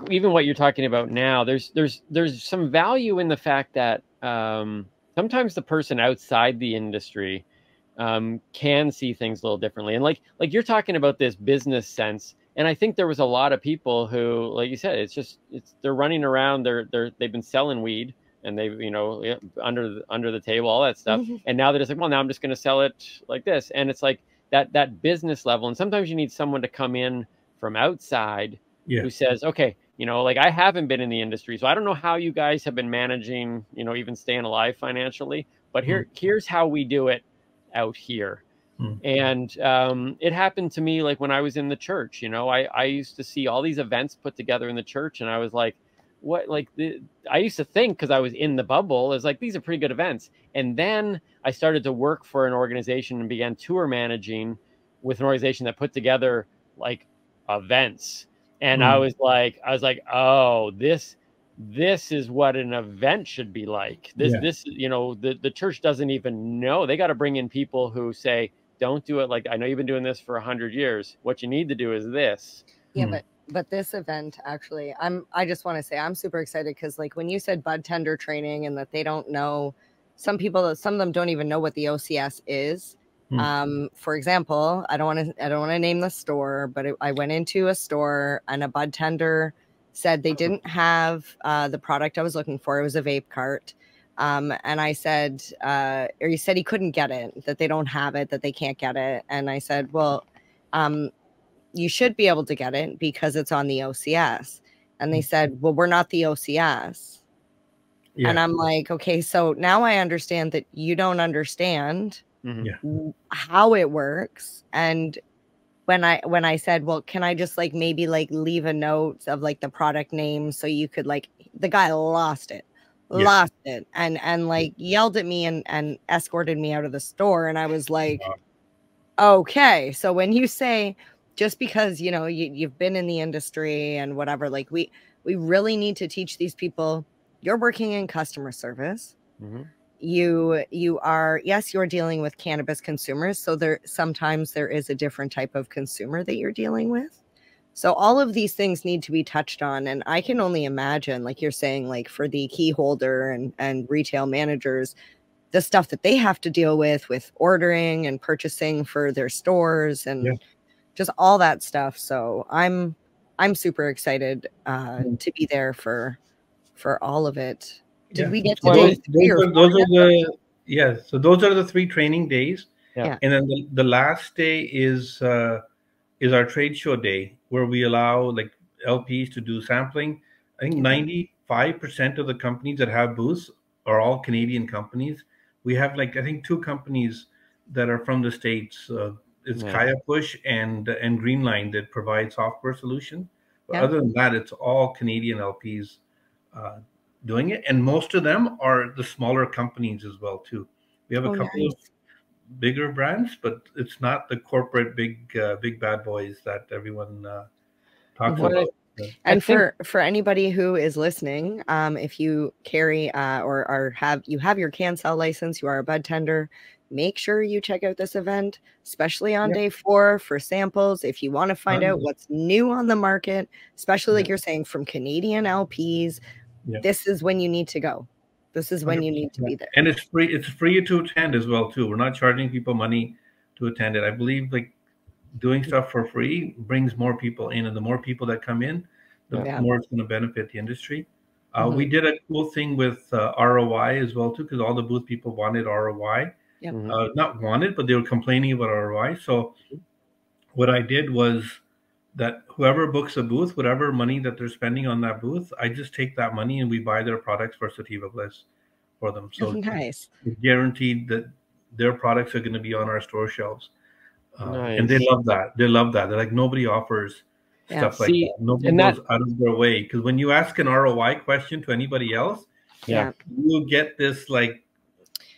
even what you're talking about now, there's some value in the fact that sometimes the person outside the industry can see things a little differently. And like you're talking about this business sense. And I think there was a lot of people who, like you said, they're running around, they've been selling weed and they've, under the table, all that stuff. And now they're just like, well, now I'm just going to sell it like this. And it's like that business level. And sometimes you need someone to come in from outside who says, okay, like I haven't been in the industry, so I don't know how you guys have been managing, even staying alive financially, but here's how we do it out here. And it happened to me like when I was in the church. I used to see all these events put together in the church, and I was like, what? I used to think, because I was in the bubble, is like, these are pretty good events. And then I started to work for an organization and began tour managing with an organization that put together like events. And I was like, oh, this is what an event should be like. This, the church doesn't even know. They got to bring in people who say, don't do it like, I know you've been doing this for 100 years. What you need to do is this. Yeah, but this event actually, I just want to say I'm super excited because like when you said bud tender training and that they don't know, some of them don't even know what the OCS is. For example, I don't want to name the store, but I went into a store and a bud tender said they didn't have the product I was looking for. It was a vape cart. And I said, or he said he couldn't get it, that they don't have it, that they can't get it. And I said, well, you should be able to get it because it's on the OCS. And they said, well, we're not the OCS. Yeah. And I'm like, okay, so now I understand that you don't understand how it works. And when I said, well, can I just like maybe like leave a note of like the product name so you could like, the guy lost it and like yelled at me and escorted me out of the store. And I was like, okay. So when you say, just because, you know, you've been in the industry and whatever, like we really need to teach these people, you're working in customer service. You are, yes, you're dealing with cannabis consumers. So sometimes there is a different type of consumer that you're dealing with. So all of these things need to be touched on. And I can only imagine, like you're saying, like for the key holder and retail managers, the stuff that they have to deal with ordering and purchasing for their stores and just all that stuff. So I'm super excited to be there for all of it. Did we get to day 3 or 4? So those are the 3 training days. Yeah. And then the last day is our trade show day, where we allow like LPs to do sampling. I think 95% of the companies that have booths are all Canadian companies. We have like, I think 2 companies that are from the States. It's Kaya Push and Greenline that provide software solution. But other than that, it's all Canadian LPs doing it. And most of them are the smaller companies as well, too. We have a couple of bigger brands, but it's not the corporate big bad boys that everyone talks about. And for anybody who is listening, if you carry or have your CanSell license, you are a bud tender, make sure you check out this event, especially on day 4 for samples. If you want to find out what's new on the market, especially like you're saying from Canadian LPs, this is when you need to go. This is when you need to be there. And it's free. It's free to attend as well, too. We're not charging people money to attend it. I believe like doing stuff for free brings more people in, and the more people that come in, the more it's going to benefit the industry. We did a cool thing with ROI as well, too, because all the booth people wanted ROI. Not wanted, but they were complaining about ROI. So what I did was that whoever books a booth, whatever money that they're spending on that booth, I just take that money and we buy their products for Sativa Bliss for them. So it's guaranteed that their products are going to be on our store shelves. And they love that. They're like, nobody offers stuff like that. Nobody goes out of their way. Because when you ask an ROI question to anybody else, you get this like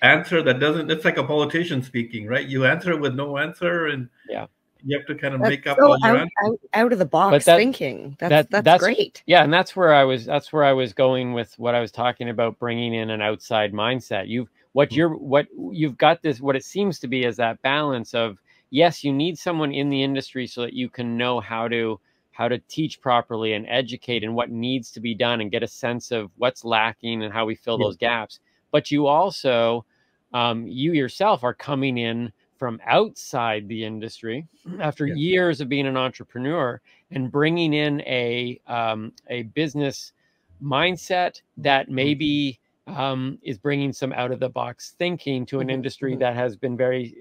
answer that doesn't, it's like a politician speaking, right? You answer with no answer, and you have to kind of make up all your answers. Out of the box thinking. That's great. Yeah, and that's where I was going with what I was talking about, bringing in an outside mindset. What you've got this, what it seems to be is that balance of, yes, you need someone in the industry so that you can know how to teach properly and educate and what needs to be done and get a sense of what's lacking and how we fill those gaps. But you also, you yourself are coming in from outside the industry after years of being an entrepreneur and bringing in a business mindset that maybe is bringing some out of the box thinking to an industry that has been very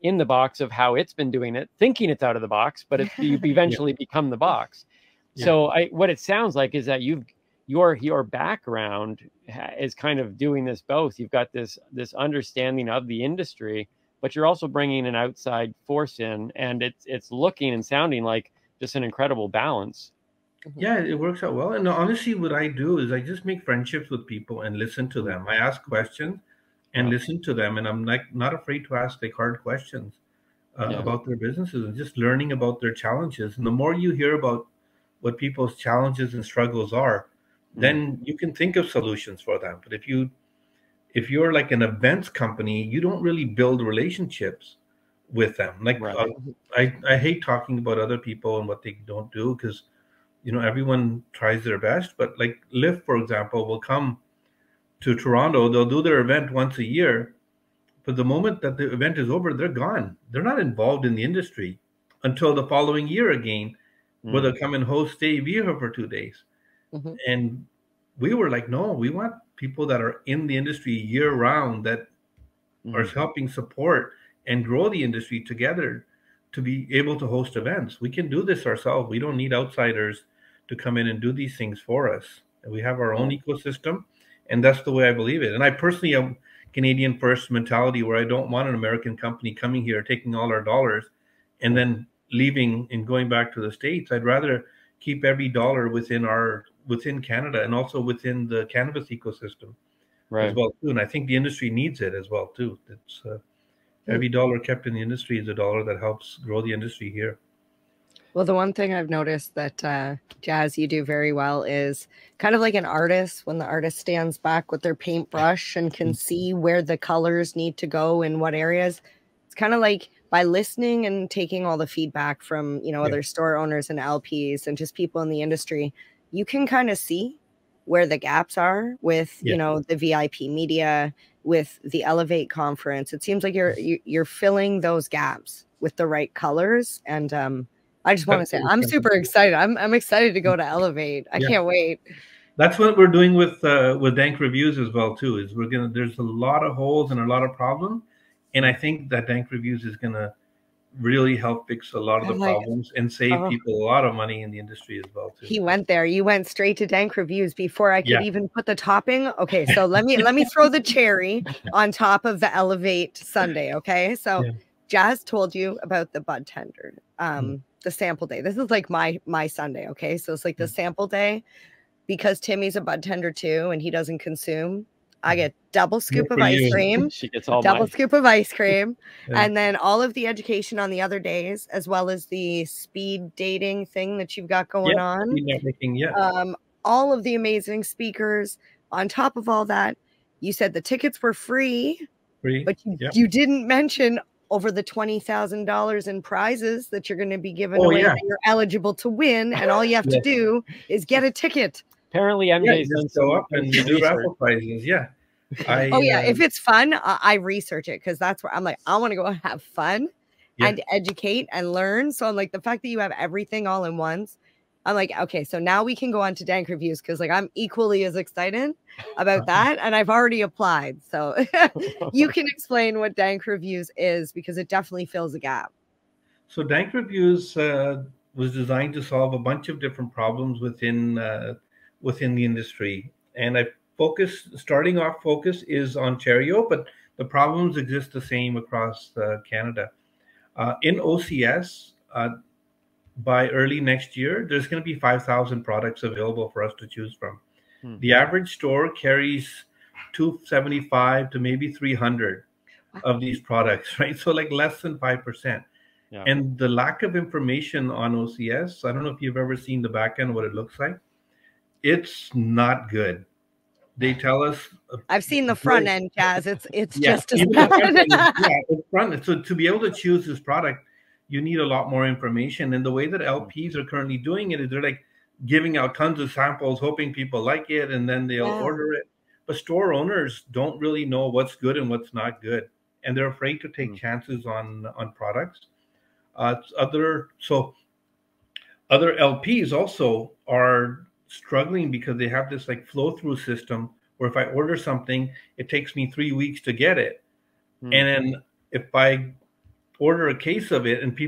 in the box of how it's been doing it, thinking it's out of the box, but you eventually become the box. So what it sounds like is that your background is kind of doing this both. You've got this understanding of the industry, but you're also bringing an outside force in, and it's looking and sounding like just an incredible balance. Yeah, it works out well. And honestly, what I do is I just make friendships with people and listen to them. I ask questions and listen to them, and I'm not afraid to ask like hard questions about their businesses and just learning about their challenges. And the more you hear about what people's challenges and struggles are, then you can think of solutions for them. But if you're like an events company, you don't really build relationships with them. Like Right. I hate talking about other people and what they don't do, because everyone tries their best. But like Lyft, for example, will come to Toronto. They'll do their event once a year, but the moment that the event is over, they're gone. They're not involved in the industry until the following year again, where they'll come and host Dave Veha for 2 days. And we were like, no, we want people that are in the industry year round, that are helping support and grow the industry together, to be able to host events. We can do this ourselves. We don't need outsiders to come in and do these things for us. And we have our own ecosystem, and that's the way I believe it. And I personally have Canadian first mentality, where I don't want an American company coming here, taking all our dollars, and then leaving and going back to the States. I'd rather keep every dollar within Canada, and also within the cannabis ecosystem as well too. And I think the industry needs it as well too. It's every dollar kept in the industry is a dollar that helps grow the industry here. Well, the one thing I've noticed that Jas, you do very well is kind of like an artist. When the artist stands back with their paintbrush and can see where the colors need to go in what areas, it's kind of like, by listening and taking all the feedback from other store owners and LPs and just people in the industry, you can kind of see where the gaps are with the VIP media, with the Elevate conference. It seems like you're filling those gaps with the right colors. And I just want to say I'm super excited. I'm excited to go to Elevate. I can't wait. That's what we're doing with Dank Reviews as well too. Is there's a lot of holes and a lot of problems, and I think that Dank Reviews is gonna really help fix a lot of the problems and save people a lot of money in the industry as well too. He went there. You went straight to Dank Reviews before I could even put the topping. Okay, so let me throw the cherry on top of the Elevate Sunday. Okay, so Jas told you about the bud tender, the sample day. This is like my Sunday. Okay, so it's like the sample day, because Timmy's a bud tender too, and he doesn't consume. I get double scoop of ice cream. She gets all double scoop of ice cream, and then all of the education on the other days, as well as the speed dating thing that you've got going on. All of the amazing speakers. On top of all that, you said the tickets were free, but you didn't mention over the $20,000 in prizes that you're going to be giving away. That you're eligible to win, and all you have to do is get a ticket. Apparently, MJ's just go up and do raffle prizes. If it's fun, I research it, because that's where I'm like, I want to go have fun and educate and learn. So I'm like, the fact that you have everything all in once, I'm like, okay, so now we can go on to Dank Reviews, because like I'm equally as excited about that, and I've already applied. So you can explain what Dank Reviews is, because it definitely fills a gap. So Dank Reviews was designed to solve a bunch of different problems within the industry, and starting off focus is Ontario, but the problems exist the same across Canada. In OCS, by early next year, there's going to be 5,000 products available for us to choose from. The average store carries 275 to maybe 300 of these products, right? So like less than 5%. And the lack of information on OCS, I don't know if you've ever seen the back end, what it looks like. It's not good. They tell us. I've seen the front end, Jas. It's just as bad. So to be able to choose this product, you need a lot more information. And the way that LPs are currently doing it is they're like giving out tons of samples, hoping people like it, and then they'll order it. But store owners don't really know what's good and what's not good, and they're afraid to take chances on products. Other LPs also are struggling, because they have this like flow through system where if I order something, it takes me 3 weeks to get it. And then if I order a case of it and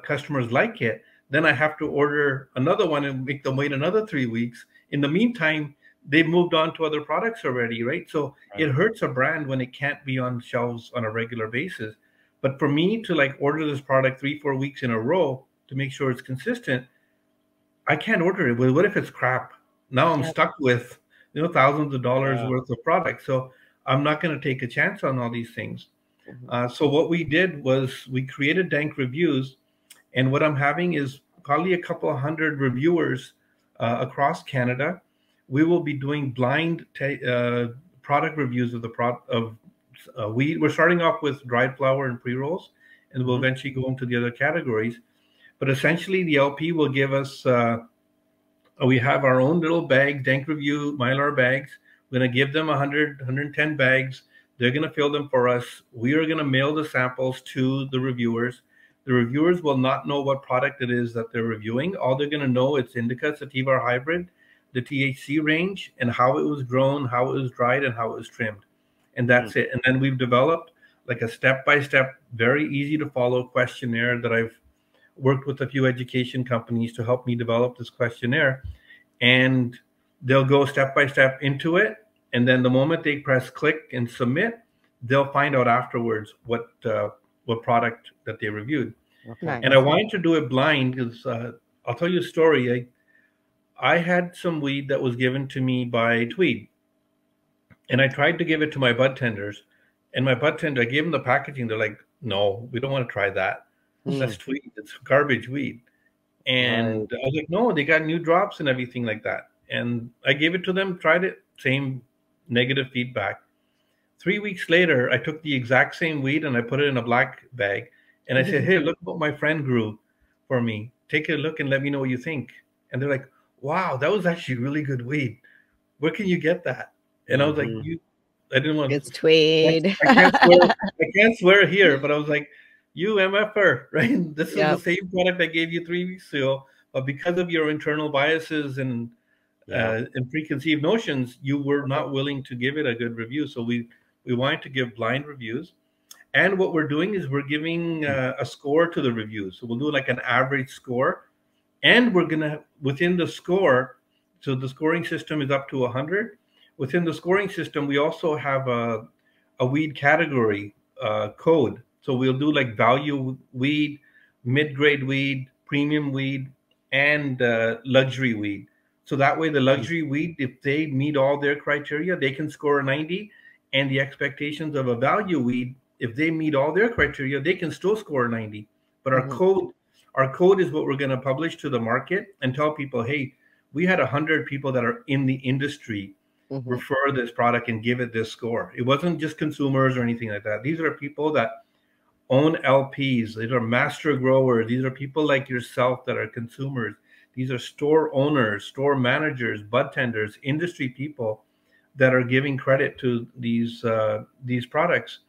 customers like it, then I have to order another one and make them wait another 3 weeks. In the meantime, they've moved on to other products already, right? So it hurts a brand when it can't be on shelves on a regular basis. But for me to like order this product 3-4 weeks in a row to make sure it's consistent, I can't order it. Well, what if it's crap? Now I'm stuck with thousands of dollars worth of product. So I'm not going to take a chance on all these things. So what we did was we created Dank Reviews, and what I'm having is probably a couple of hundred reviewers across Canada. We will be doing blind product reviews of the weed. We're starting off with dried flower and pre-rolls, and we'll eventually go into the other categories. But essentially, the LP will give us, we have our own little bag, Dank Review Mylar bags. We're going to give them 100, 110 bags. They're going to fill them for us. We are going to mail the samples to the reviewers. The reviewers will not know what product it is that they're reviewing. All they're going to know it's indica, sativa, or hybrid, the THC range, and how it was grown, how it was dried, and how it was trimmed. And that's it. And then we've developed like a step-by-step, very easy to follow questionnaire that I've worked with a few education companies to help me develop this questionnaire. And they'll go step-by-step into it. And then the moment they press click and submit, they'll find out afterwards what product that they reviewed. Nice. And I wanted to do it blind because I'll tell you a story. I had some weed that was given to me by Tweed. And I tried to give it to my bud tenders. And my bud tender, I gave them the packaging. They're like, no, we don't want to try that. That's Tweed. It's garbage weed. And I was like, no, they got new drops and everything like that. And I gave it to them, tried it, same negative feedback. 3 weeks later, I took the exact same weed and I put it in a black bag. And I said, hey, look what my friend grew for me. Take a look and let me know what you think. And they're like, wow, that was actually really good weed. Where can you get that? And I was like, I didn't want to. It's Tweed. I can't swear here, but I was like, you MFer, right? This is the same product I gave you 3 weeks ago. But because of your internal biases and preconceived notions, you were not willing to give it a good review. So we wanted to give blind reviews. And what we're doing is we're giving a score to the reviews. So we'll do like an average score. And we're going to, within the score, so the scoring system is up to 100. Within the scoring system, we also have a weed category code. So we'll do like value weed, mid-grade weed, premium weed, and luxury weed. So that way the luxury weed, if they meet all their criteria, they can score a 90. And the expectations of a value weed, if they meet all their criteria, they can still score a 90. But our code is what we're going to publish to the market and tell people, hey, we had 100 people that are in the industry refer this product and give it this score. It wasn't just consumers or anything like that. These are people that own LPs. These are master growers. These are people like yourself that are consumers. These are store owners, store managers, bud tenders, industry people that are giving credit to these products.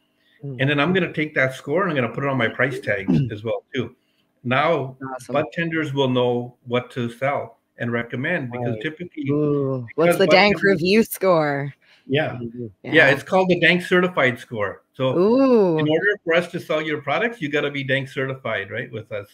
And then I'm going to take that score and I'm going to put it on my price tags as well too. Now, bud tenders will know what to sell and recommend because typically, what's the Dank review score? Yeah, it's called the Dank certified score. So in order for us to sell your products, you got to be Dank certified, right, with us.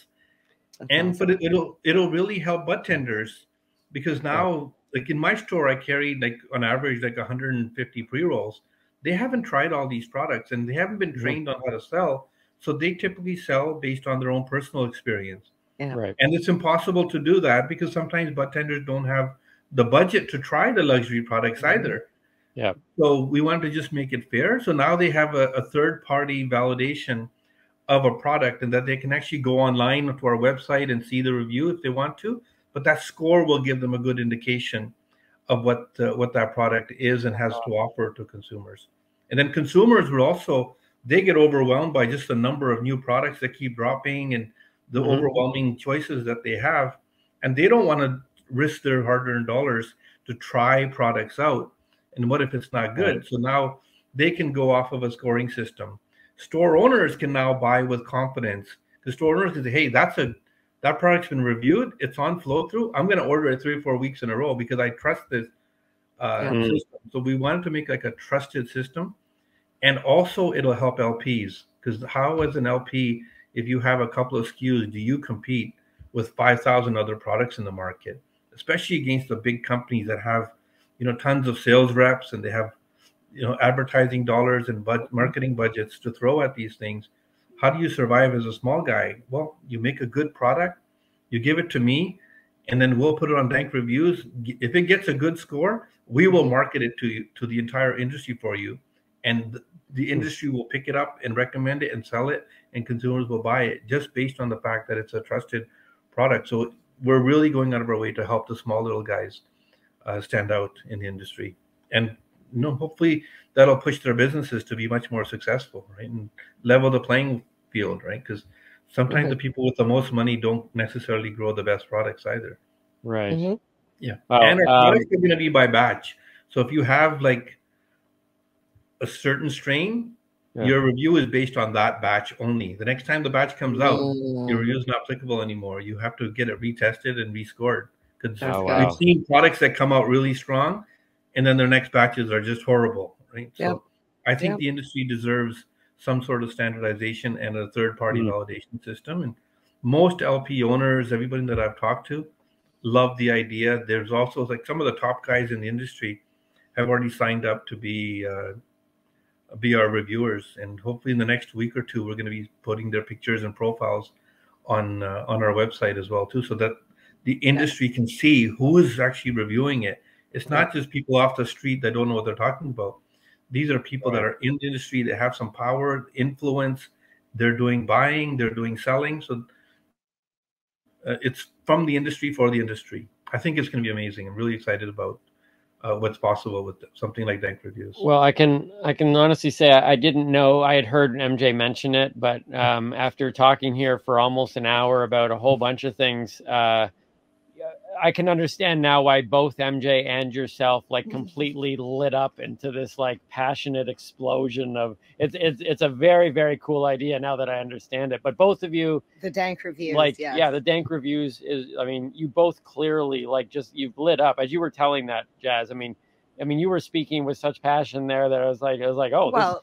But it'll really help bud tenders because now, like in my store, I carry like on average like 150 pre-rolls. They haven't tried all these products and they haven't been trained on how to sell. So they typically sell based on their own personal experience. Yeah. Right. And it's impossible to do that because sometimes bud tenders don't have the budget to try the luxury products either. Yeah. So we wanted to just make it fair. So now they have a third-party validation of a product and that they can actually go online to our website and see the review if they want to. But that score will give them a good indication of what that product is and has to offer to consumers. And then consumers will also, they get overwhelmed by just the number of new products that keep dropping and the overwhelming choices that they have. And they don't want to risk their hard-earned dollars to try products out. And what if it's not good? So now they can go off of a scoring system. Store owners can now buy with confidence. The store owners can say, hey, that product's been reviewed. It's on flow through. I'm going to order it 3 or 4 weeks in a row because I trust this system. So we wanted to make like a trusted system. And also it'll help LPs because how as an LP, if you have a couple of SKUs, do you compete with 5,000 other products in the market, especially against the big companies that have, tons of sales reps and they have, advertising dollars and marketing budgets to throw at these things? How do you survive as a small guy? Well, you make a good product, you give it to me, and then we'll put it on Dank Reviews. If it gets a good score, we will market it to the entire industry for you. And the industry will pick it up and recommend it and sell it, and consumers will buy it just based on the fact that it's a trusted product. So we're really going out of our way to help the small little guys stand out in the industry. And hopefully that'll push their businesses to be much more successful, right? And level the playing field, right? Because sometimes the people with the most money don't necessarily grow the best products either. Right. Yeah. Well, And our products are going to be by batch. So if you have like a certain strain, your review is based on that batch only. The next time the batch comes out, your review is not applicable anymore. You have to get it retested and rescored. Because we've seen products that come out really strong, and then their next batches are just horrible, right? So I think the industry deserves some sort of standardization and a third-party validation system. And most LP owners, everybody that I've talked to, love the idea. There's also like some of the top guys in the industry have already signed up to be our reviewers, and hopefully in the next week or two we're going to be putting their pictures and profiles on our website as well too, so that the industry can see who is actually reviewing it. It's not just people off the street that don't know what they're talking about. These are people that are in the industry, that have some power, influence. They're doing buying, they're doing selling. So it's from the industry for the industry. I think it's going to be amazing. I'm really excited about what's possible with something like Dank Reviews. Well, I can honestly say I didn't know. I had heard MJ mention it, but after talking here for almost an hour about a whole bunch of things, I can understand now why both MJ and yourself like completely lit up into this like passionate explosion of it's a very, very cool idea now that I understand it. But both of you, the Dank Reviews, like the Dank Reviews is, I mean, you both clearly like just you've lit up as you were telling that, Jas. I mean you were speaking with such passion there that I was like, oh, well,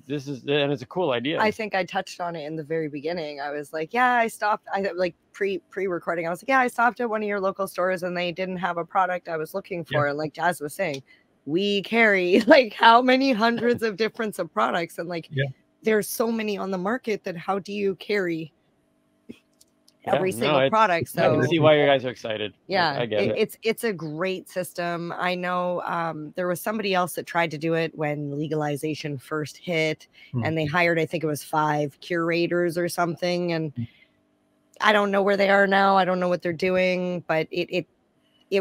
this is, and it's a cool idea. I think I touched on it in the very beginning. I was like, I stopped. I like pre-recording. I was like, I stopped at one of your local stores and they didn't have a product I was looking for. And like Jas was saying, we carry like how many hundreds of different products, and like there's so many on the market that how do you carry every single product? So I can see why you guys are excited. I get it. It's a great system. I know there was somebody else that tried to do it when legalization first hit, and they hired, I think it was 5 curators or something, and I don't know where they are now. I don't know what they're doing, but it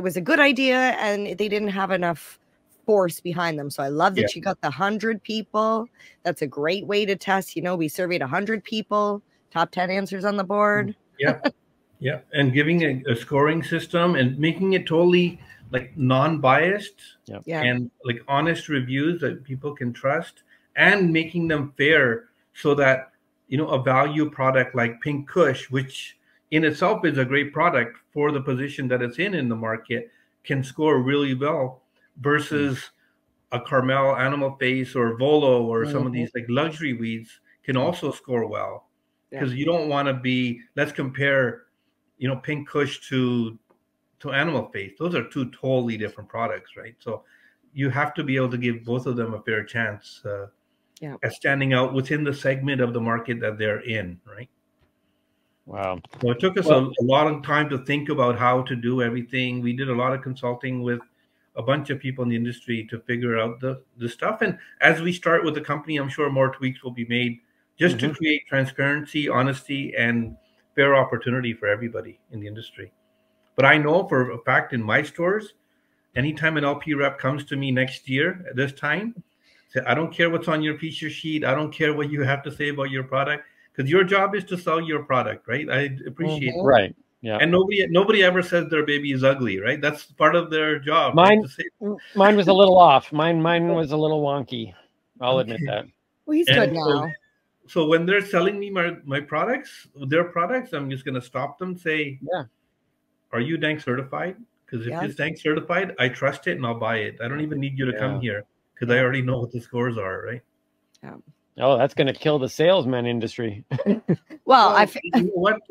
was a good idea, and they didn't have enough force behind them. So I love that you got the 100 people. That's a great way to test. You know, we surveyed 100 people, top 10 answers on the board. And giving a scoring system and making it totally like non-biased and like honest reviews that people can trust, and making them fair so that, you know, a value product like Pink Kush, which in itself is a great product for the position that it's in the market, can score really well versus a Carmel Animal Face or Volo or some of these like luxury weeds can also score well. Because you don't want to be, let's compare, you know, Pink Kush to Animal Face. Those are 2 totally different products, right? So you have to be able to give both of them a fair chance at standing out within the segment of the market that they're in, right? Wow. So it took us a lot of time to think about how to do everything. We did a lot of consulting with a bunch of people in the industry to figure out the stuff. And as we start with the company, I'm sure more tweaks will be made just to create transparency, honesty, and fair opportunity for everybody in the industry. But I know for a fact in my stores, anytime an LP rep comes to me next year at this time, say, I don't care what's on your feature sheet. I don't care what you have to say about your product, because your job is to sell your product, right? I appreciate that. Right. Yeah. And nobody ever says their baby is ugly, right? That's part of their job. Mine was a little off. Mine was a little wonky. I'll admit that. Well, he's good now. So when they're selling me my products, their products, I'm just going to stop them, say, are you Dank certified? Because if it's Dank certified, I trust it and I'll buy it. I don't even need you to come here because I already know what the scores are, right? Yeah. Oh, that's going to kill the salesman industry. Well, you know what?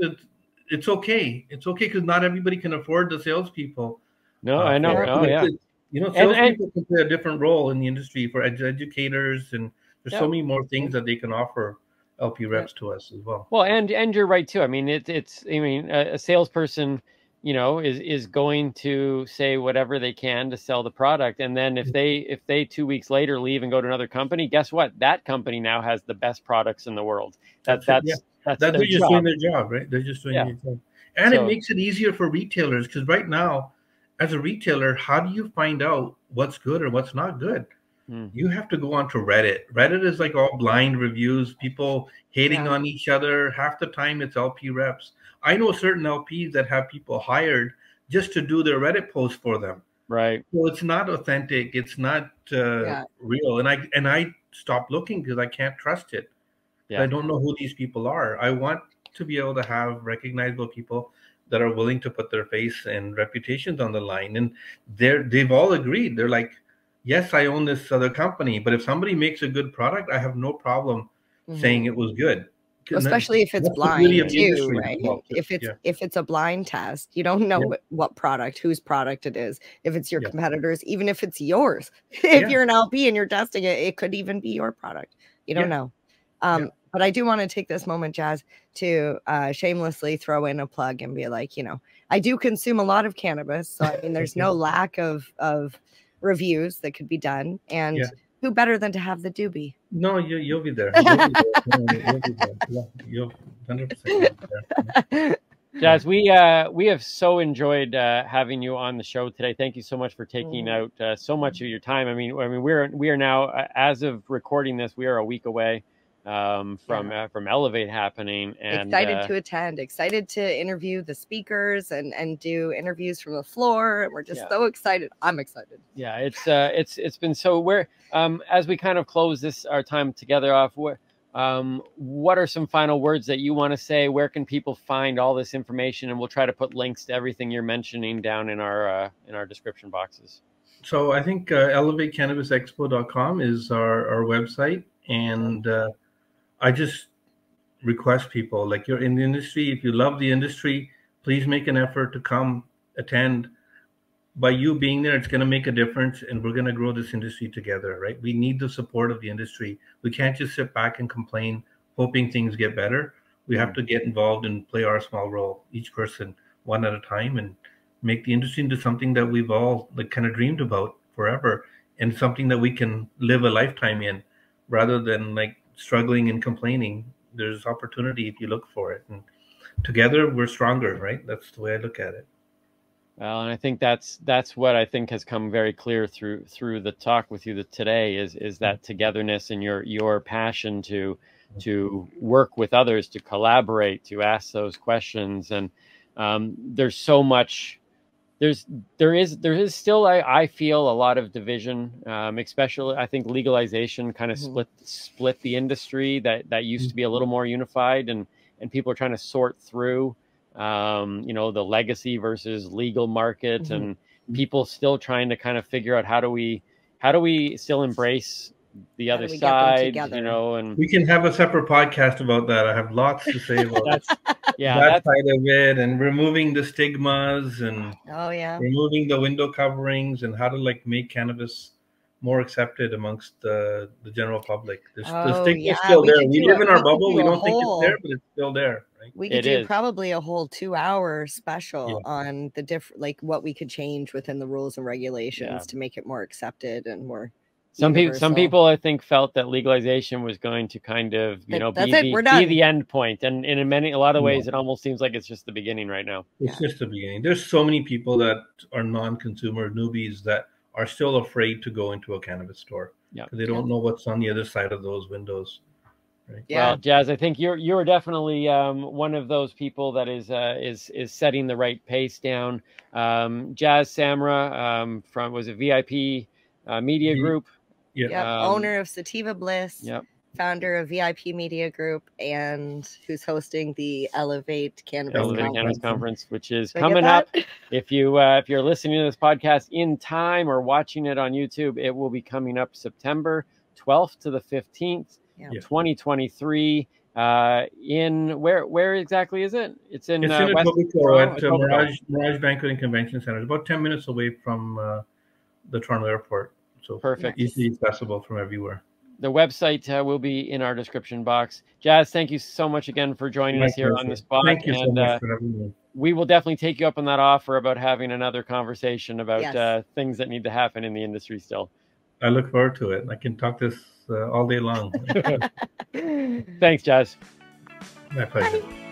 It's okay. It's okay because not everybody can afford the salespeople. No, I know. You know, salespeople can play a different role in the industry for educators, and there's so many more things that they can offer LP reps to us as well. Well, and you're right too. I mean, a salesperson, you know, is going to say whatever they can to sell the product, and then if they 2 weeks later leave and go to another company, guess what? That company now has the best products in the world. That's they're just doing their job, right? They're just doing their job, and it makes it easier for retailers, because right now, as a retailer, how do you find out what's good or what's not good? You have to go onto Reddit. Reddit is like all blind reviews, people hating on each other. Half the time it's LP reps. I know certain LPs that have people hired just to do their Reddit posts for them. Right. So it's not authentic. It's not real. And I stopped looking because I can't trust it. I don't know who these people are. I want to be able to have recognizable people that are willing to put their face and reputations on the line. And they've all agreed. They're like, yes, I own this other company, but if somebody makes a good product, I have no problem saying it was good. Especially if it's blind too, right? If it's a blind test, you don't know what product, whose product it is. If it's your competitors, even if it's yours, if you're an LP and you're testing it, it could even be your product. You don't know. But I do want to take this moment, Jas, to shamelessly throw in a plug and be like, you know, I do consume a lot of cannabis, so I mean, there's no lack of reviews that could be done, and who better than to have the doobie? No, you'll be there. You'll be there. You'll 100% be there. Jas, we have so enjoyed having you on the show today. Thank you so much for taking out so much of your time. I mean, we are now, as of recording this, we are a week away from Elevate happening, and excited to attend, excited to interview the speakers and do interviews from the floor, and we're just so excited. I'm excited. Yeah, it's been so as we kind of close our time together off, what are some final words that you want to say? Where can people find all this information? And we'll try to put links to everything you're mentioning down in our description boxes. So I think elevatecannabisexpo.com is our website, and I just request people, like, you're in the industry, if you love the industry, please make an effort to come attend. By you being there, it's going to make a difference, and we're going to grow this industry together, right? We need the support of the industry. We can't just sit back and complain, hoping things get better. We have to get involved and play our small role, each person one at a time, and make the industry into something that we've all kind of dreamed about forever, and something that we can live a lifetime in, rather than struggling and complaining. There's opportunity if you look for it, and together we're stronger, right? That's the way I look at it. Well, and I think that's what I think has come very clear through the talk with you today is that togetherness and your passion to work with others, to collaborate, to ask those questions. And there's so much. There is still, I feel, a lot of division, especially I think legalization kind of split the industry that used to be a little more unified, and people are trying to sort through the legacy versus legal market, and people still trying to kind of figure out how do we still embrace the other side, and we can have a separate podcast about that. I have lots to say about that side of it, and removing the stigmas, and removing the window coverings, and how to make cannabis more accepted amongst the general public. The stigma is still there. We live in our bubble. We don't think it's there, but it's still there. Right? We could do probably a whole 2-hour special on the different, what we could change within the rules and regulations to make it more accepted and more. Some people, I think, felt that legalization was going to kind of, be the end point, and in a lot of ways, it almost seems like it's just the beginning right now. It's just the beginning. There's so many people that are non-consumer newbies that are still afraid to go into a cannabis store because they don't know what's on the other side of those windows. Right? Yeah. Well, Jas, I think you're definitely one of those people that is setting the right pace down. Jas Samra was a VIP Media Group. Owner of Sativa Bliss. Yep. Founder of VIP Media Group, and who's hosting the Elevate Cannabis Conference, which is coming up. If you're listening to this podcast in time or watching it on YouTube, it will be coming up September 12th to the 15th, 2023. In where exactly is it? It's in Etobicoke at Mirage Banquet and Convention Center. It's about 10 minutes away from the Toronto Airport. So perfect. Easily accessible from everywhere. The website will be in our description box. Jas, thank you so much again for joining us here on the spot. Thank you so much for having me. We will definitely take you up on that offer about having another conversation about things that need to happen in the industry still. I look forward to it. I can talk this all day long. Thanks, Jas. My pleasure. Bye.